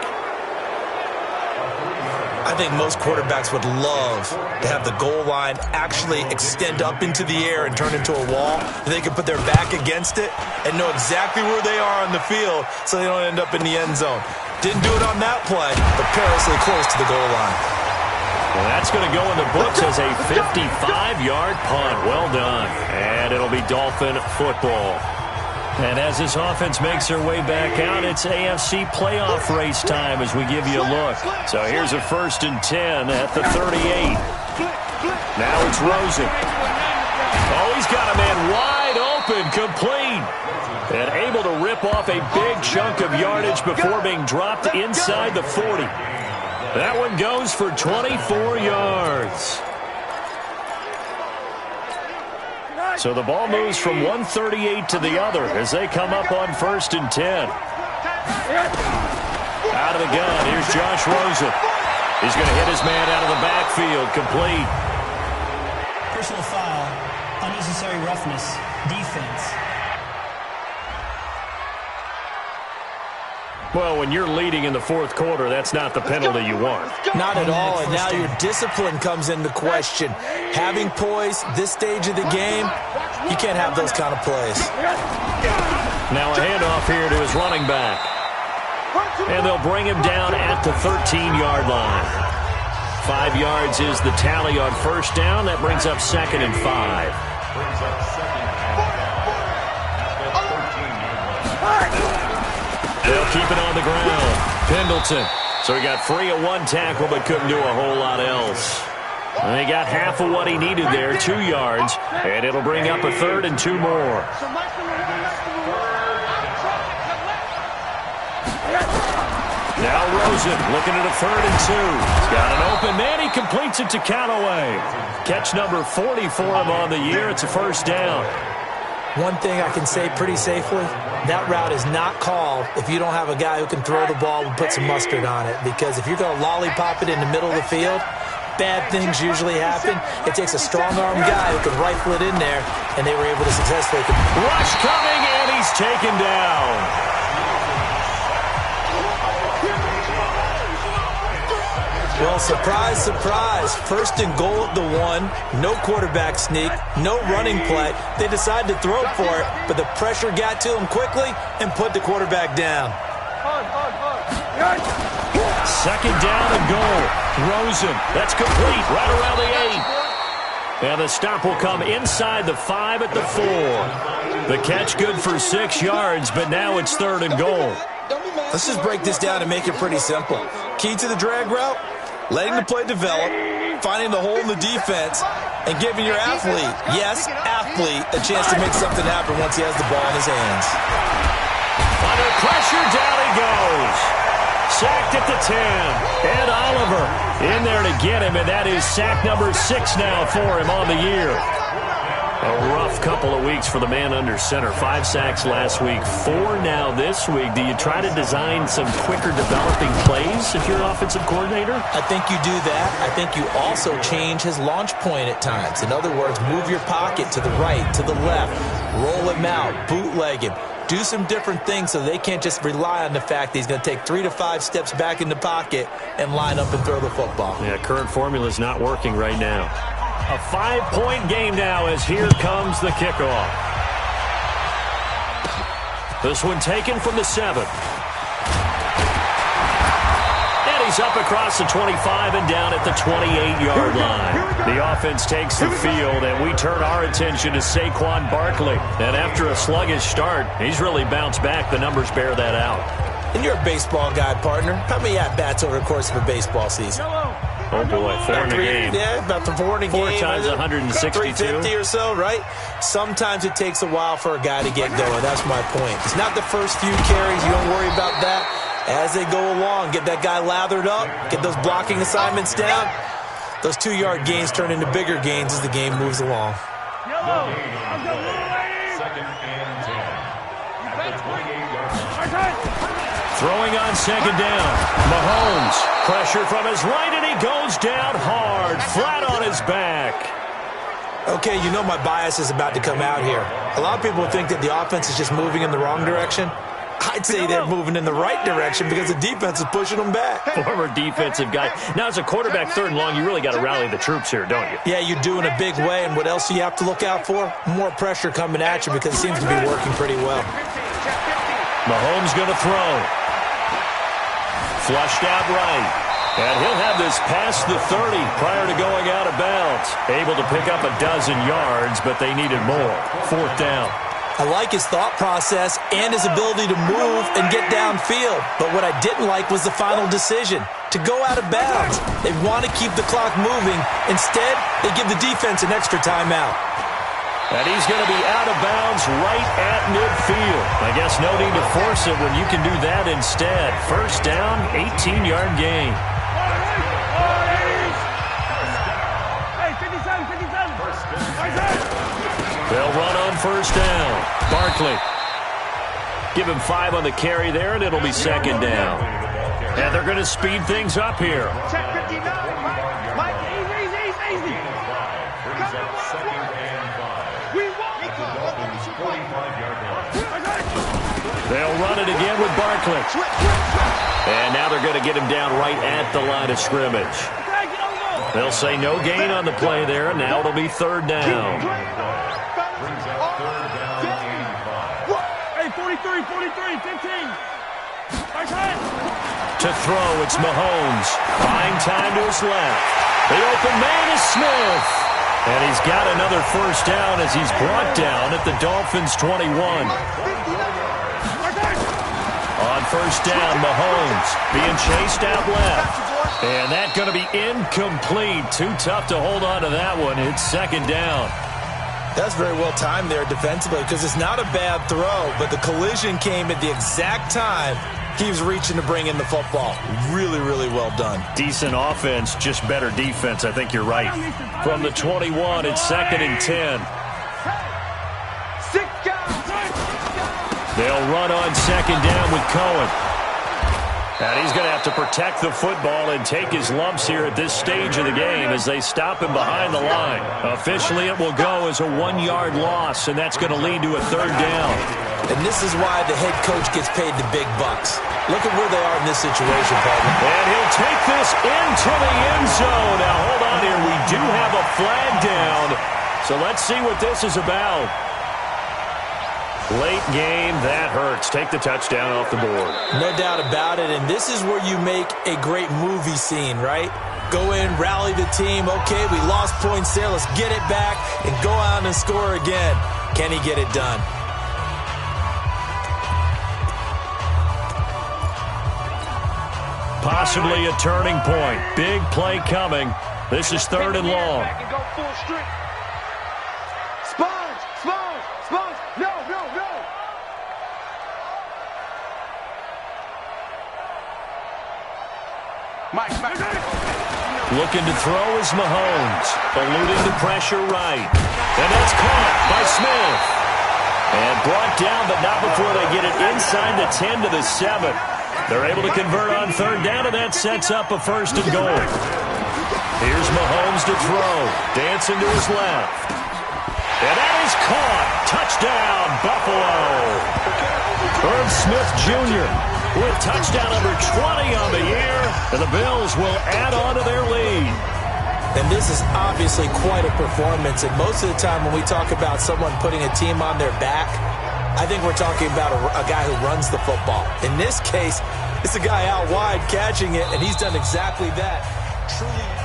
Speaker 1: I think most quarterbacks would love to have the goal line actually extend up into the air and turn into a wall. They can put their back against it and know exactly where they are on the field so they don't end up in the end zone. Didn't do it on that play, but perilously close to the goal line.
Speaker 2: Well, that's going to go in the books as a 55-yard punt. Well done. And it'll be Dolphin football. And as this offense makes their way back out, it's AFC playoff race time as we give you a look. So here's a 1st and 10 at the 38. Now it's Rosen. Oh, he's got a man wide open, complete. And able to rip off a big chunk of yardage before being dropped inside the 40. That one goes for 24 yards. So the ball moves from 138 to the other as they come up on 1st and 10. Out of the gun, here's Josh Rosen. He's going to hit his man out of the backfield, complete.
Speaker 6: Personal foul, unnecessary roughness, defense.
Speaker 2: Well, when you're leading in the 4th quarter, that's not the penalty you want.
Speaker 1: Not at all, and now your discipline comes into question. Having poise this stage of the game, you can't have those kind of plays.
Speaker 2: Now a handoff here to his running back. And they'll bring him down at the 13-yard line. 5 yards is the tally on 1st down. That brings up 2nd and 5. They'll keep it on the ground. Pendleton. So he got free of 1 tackle but couldn't do a whole lot else. And he got half of what he needed there, 2 yards. And it'll bring up a 3rd and 2 more. Now Rosen looking at a 3rd and 2. He's got an open man. He completes it to Callaway. Catch number 40 for him on the year. It's a 1st down.
Speaker 1: One thing I can say pretty safely, that route is not called if you don't have a guy who can throw the ball and put some mustard on it. Because if you're going to lollipop it in the middle of the field, bad things usually happen. It takes a strong-arm guy who can rifle it in there, and they were able to successfully.
Speaker 2: Rush coming, and he's taken down.
Speaker 1: Well, surprise, surprise. 1st and goal at the 1. No quarterback sneak. No running play. They decided to throw for it, but the pressure got to them quickly and put the quarterback down.
Speaker 2: 2nd down and goal. Rosen. That's complete right around the 8. And the stop will come inside the 5 at the 4. The catch good for 6 yards, but now it's 3rd and goal.
Speaker 1: Let's just break this down and make it pretty simple. Key to the drag route, letting the play develop, finding the hole in the defense, and giving your athlete, yes, athlete, a chance to make something happen once he has the ball in his hands.
Speaker 2: Under pressure, down he goes. Sacked at the 10. Ed Oliver in there to get him, and that is sack number 6 now for him on the year. A rough couple of weeks for the man under center. 5 sacks last week, 4 now this week. Do you try to design some quicker developing plays if you're an offensive coordinator?
Speaker 1: I think you do that. I think you also change his launch point at times. In other words, move your pocket to the right, to the left, roll him out, bootleg him. Do some different things so they can't just rely on the fact that he's going to take 3 to 5 steps back in the pocket and line up and throw the football.
Speaker 2: Yeah, current formula is not working right now. A 5-point game now as here comes the kickoff. This one taken from the 7. And he's up across the 25 and down at the 28-yard line. The offense takes the field, and we turn our attention to Saquon Barkley. And after a sluggish start, he's really bounced back. The numbers bear that out.
Speaker 1: And you're a baseball guy, partner. How many at-bats over the course of a baseball season?
Speaker 2: Oh, boy, 4 in a game.
Speaker 1: Yeah, about the 4 in a game.
Speaker 2: 4 times 162.
Speaker 1: 350 or so, right? Sometimes it takes a while for a guy to get going. That's my point. It's not the first few carries. You don't worry about that. As they go along, get that guy lathered up, get those blocking assignments down. Those 2-yard gains turn into bigger gains as the game moves along.
Speaker 2: Throwing on 2nd down. Mahomes, pressure from his right, and he goes down hard, flat on his back.
Speaker 1: Okay, you know my bias is about to come out here. A lot of people think that the offense is just moving in the wrong direction. I'd say they're moving in the right direction because the defense is pushing them back.
Speaker 2: Former defensive guy. Now, as a quarterback 3rd and long, you really got to rally the troops here, don't you?
Speaker 1: Yeah, you do in a big way, and what else do you have to look out for? More pressure coming at you because it seems to be working pretty well.
Speaker 2: Mahomes going to throw. Flushed out right. And he'll have this past the 30 prior to going out of bounds. Able to pick up a dozen yards, but they needed more. 4th down.
Speaker 1: I like his thought process and his ability to move and get downfield. But what I didn't like was the final decision, to go out of bounds. They want to keep the clock moving. Instead, they give the defense an extra timeout.
Speaker 2: And he's going to be out of bounds right at midfield. I guess no need to force it when you can do that instead. 1st down, 18-yard gain. They'll run on 1st down. Barkley. Give him 5 on the carry there, and it'll be 2nd down. And they're going to speed things up here.
Speaker 3: Check 59, Mike, easy.
Speaker 2: They'll run it again with Barkley. And now they're going to get him down right at the line of scrimmage. They'll say no gain on the play there, and now it'll be 3rd down.
Speaker 3: Hey, 43, 15.
Speaker 2: To throw, it's Mahomes. Buying time to his left. The open man is Smith. And he's got another 1st down as he's brought down at the Dolphins' 21. On 1st down, Mahomes being chased out left. And that's going to be incomplete. Too tough to hold on to that one. It's 2nd down.
Speaker 1: That's very well timed there defensively because it's not a bad throw, but the collision came at the exact time he was reaching to bring in the football. Really, really well done.
Speaker 2: Decent offense, just better defense. I think you're right. From the 21, it's 2nd and 10. They'll run on 2nd down with Cohen. And he's going to have to protect the football and take his lumps here at this stage of the game as they stop him behind the line. Officially, it will go as a 1-yard loss, and that's going to lead to a 3rd down.
Speaker 1: And this is why the head coach gets paid the big bucks. Look at where they are in this situation, partner.
Speaker 2: And he'll take this into the end zone. Now, hold on here. We do have a flag down. So let's see what this is about. Late game, that hurts. Take the touchdown off the board.
Speaker 1: No doubt about it, and this is where you make a great movie scene, right? Go in, rally the team. Okay, we lost points there. Let's get it back and go out and score again. Can he get it done?
Speaker 2: Possibly a turning point. Big play coming. This is 3rd and long. Looking to throw is Mahomes. Eluding the pressure right. And that's caught by Smith. And brought down, but not before they get it inside the 10 to the 7. They're able to convert on 3rd down, and that sets up a 1st and goal. Here's Mahomes to throw. Dancing to his left. And that is caught. Touchdown, Buffalo. Irv Smith Jr. with touchdown number 20 on the year, and the Bills will add on to their lead.
Speaker 1: And this is obviously quite a performance, and most of the time when we talk about someone putting a team on their back, I think we're talking about a guy who runs the football. In this case, it's a guy out wide catching it, and he's done exactly that. Truly.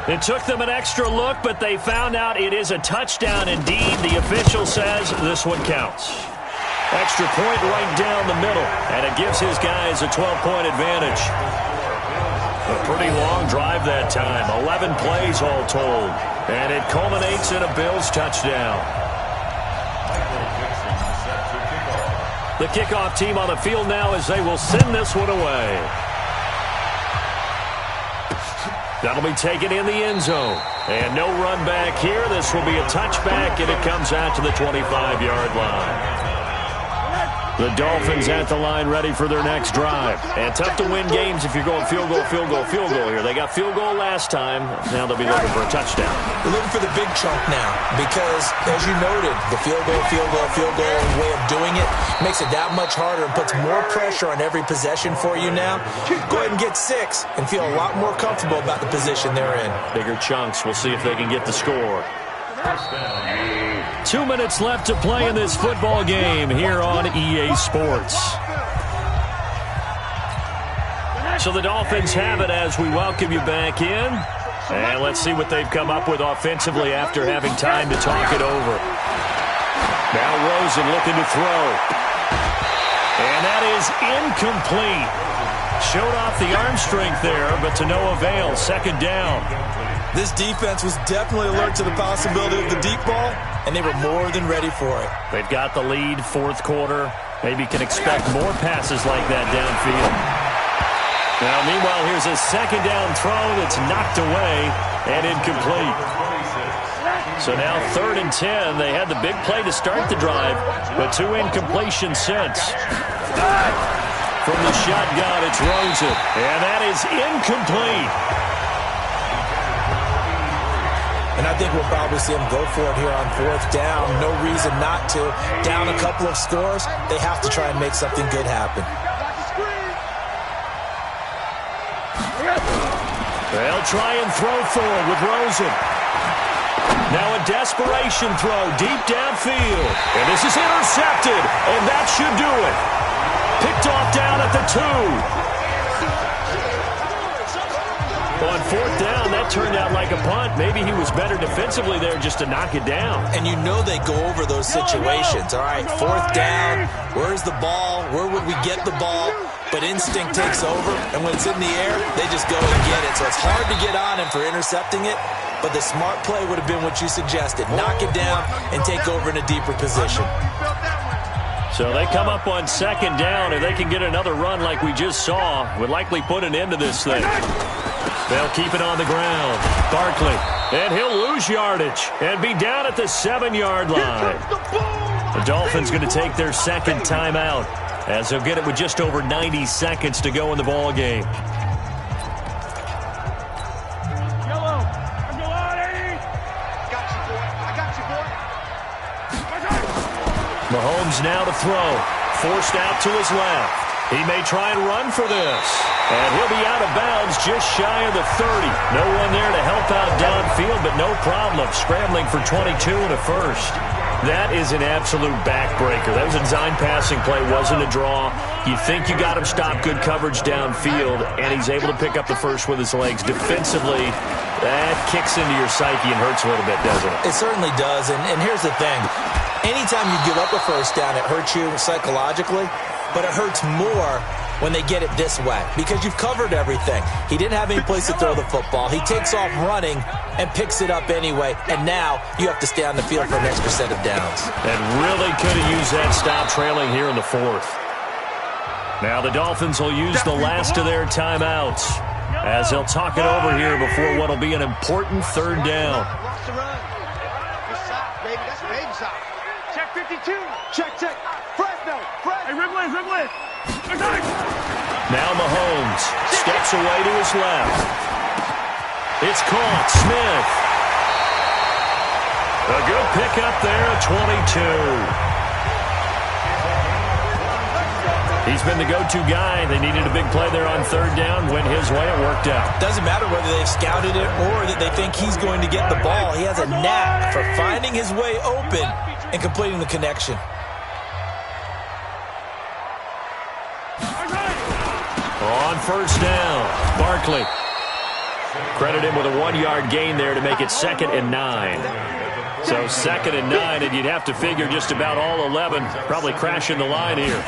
Speaker 2: It took them an extra look, but they found out it is a touchdown indeed. The official says this one counts. Extra point right down the middle, and it gives his guys a 12-point advantage. A pretty long drive that time, 11 plays all told, and it culminates in a Bills touchdown. The kickoff team on the field now as they will send this one away. That'll be taken in the end zone. And no run back here. This will be a touchback, and it comes out to the 25-yard line. The Dolphins at the line ready for their next drive. And tough to win games if you're going field goal here. They got field goal last time. Now they'll be looking for a touchdown.
Speaker 1: They're looking for the big chunk now because, as you noted, the field goal way of doing it makes it that much harder and puts more pressure on every possession for you now. Go ahead and get 6 and feel a lot more comfortable about the position they're in.
Speaker 2: Bigger chunks. We'll see if they can get the score. 2 minutes left to play in this football game here on EA Sports. So the Dolphins have it as we welcome you back in. And let's see what they've come up with offensively after having time to talk it over. Now Rosen looking to throw. And that is incomplete. Showed off the arm strength there, but to no avail. Second down.
Speaker 1: This defense was definitely alert to the possibility of the deep ball, and they were more than ready for it.
Speaker 2: They've got the lead, fourth quarter. Maybe can expect more passes like that downfield. Now, meanwhile, here's a second down throw that's knocked away and incomplete. So now 3rd and 10. They had the big play to start the drive, but 2 incompletions since. From the shotgun, it's Rosen, and that is incomplete.
Speaker 1: And I think we'll probably see them go for it here on 4th down. No reason not to. Down a couple of scores, they have to try and make something good happen.
Speaker 2: They'll try and throw forward with Rosen. Now a desperation throw deep downfield. And this is intercepted, and that should do it. Picked off down at the 2. On 4th down, that turned out like a punt. Maybe he was better defensively there just to knock it down.
Speaker 1: And you know they go over those situations. All right, 4th down, where's the ball? Where would we get the ball? But instinct takes over, and when it's in the air, they just go and get it. So it's hard to get on him for intercepting it, but the smart play would have been what you suggested. Knock it down and take over in a deeper position.
Speaker 2: So they come up on 2nd down. If they can get another run like we just saw, would likely put an end to this thing. They'll keep it on the ground. Barkley, and he'll lose yardage and be down at the 7-yard line. The Dolphins going to take their 2nd timeout as they'll get it with just over 90 seconds to go in the ball game. Mahomes now to throw. Forced out to his left. He may try and run for this. And he'll be out of bounds just shy of the 30. No one there to help out downfield, but no problem. Scrambling for 22 and a first. That is an absolute backbreaker. That was a design passing play, wasn't a draw. You think you got him stopped, good coverage downfield, and he's able to pick up the first with his legs. Defensively, that kicks into your psyche and hurts a little bit, doesn't it?
Speaker 1: It certainly does, and here's the thing. Anytime you give up a first down, it hurts you psychologically, but it hurts more when they get it this way because you've covered everything. He didn't have any place to throw the football. He takes off running and picks it up anyway, and now you have to stay on the field for an extra set of downs.
Speaker 2: And really could have used that stop trailing here in the 4th. Now the Dolphins will use the last of their timeouts as they'll talk it over here before what will be an important 3rd down.
Speaker 3: Check 52. Check. Fresno. Hey, Wrigley.
Speaker 2: Now Mahomes steps away to his left. It's caught. Smith. A good pickup there at 22. He's been the go-to guy. They needed a big play there on 3rd down. Went his way. It worked out.
Speaker 1: Doesn't matter whether they've scouted it or that they think he's going to get the ball. He has a knack for finding his way open and completing the connection.
Speaker 2: On 1st down, Barkley. Credit him with a 1-yard gain there to make it 2nd and 9. So 2nd and 9, and you'd have to figure just about all 11 probably crashing the line here.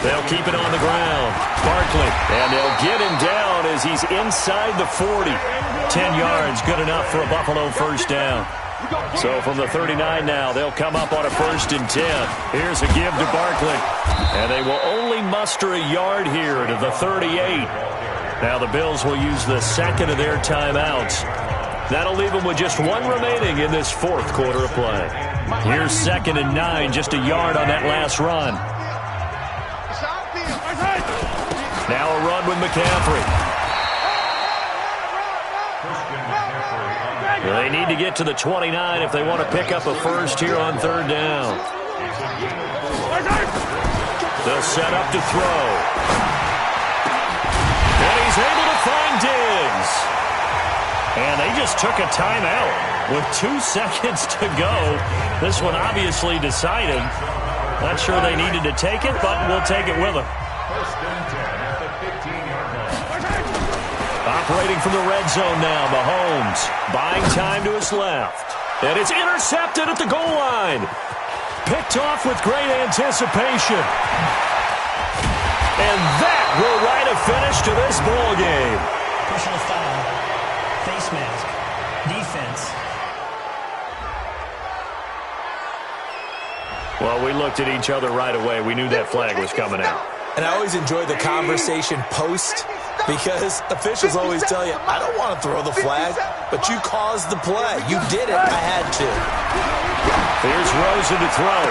Speaker 2: They'll keep it on the ground. Barkley, and they'll get him down as he's inside the 40. 10 yards, good enough for a Buffalo first down. So from the 39 now, they'll come up on a 1st and 10. Here's a give to Barkley. And they will only muster a yard here to the 38. Now the Bills will use the 2nd of their timeouts. That'll leave them with just 1 remaining in this 4th quarter of play. Here's 2nd and 9, just a yard on that last run. Now a run with McCaffrey. They need to get to the 29 if they want to pick up a first here on 3rd down. They'll set up to throw. And he's able to find Diggs. And they just took a timeout.
Speaker 4: with 2 seconds to go. This one obviously decided. Not sure they needed to take it, but we'll take it with them. Operating from the red zone now, Mahomes buying time to his left. And it's intercepted at the goal line. Picked off with great anticipation. And that will write a finish to this ball game.
Speaker 6: Personal foul. Face mask. Defense.
Speaker 2: Well, we looked at each other right away. We knew that flag was coming out.
Speaker 1: And I always enjoy the conversation post because officials always tell you, I don't want to throw the flag, but you caused the play. You did it. I had to.
Speaker 2: Here's Rosen to throw.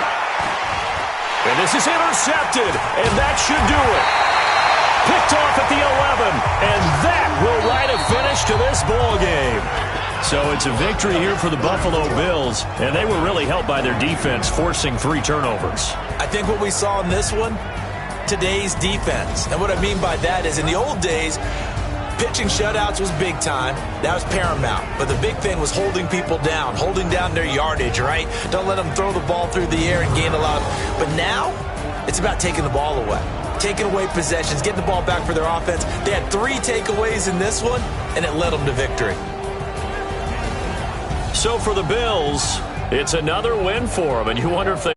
Speaker 2: And this is intercepted, and that should do it. Picked off at the 11, and that will write a finish to this ball game.
Speaker 4: So it's a victory here for the Buffalo Bills, and they were really helped by their defense, forcing 3 turnovers.
Speaker 1: I think what we saw in this one, today's defense. And what I mean by that is in the old days, pitching shutouts was big time. That was paramount. But the big thing was holding people down, holding down their yardage, right? Don't let them throw the ball through the air and gain a lot. But now, it's about taking the ball away. Taking away possessions, getting the ball back for their offense. They had 3 takeaways in this one, and it led them to victory.
Speaker 2: So for the Bills, it's another win for them, and you wonder if they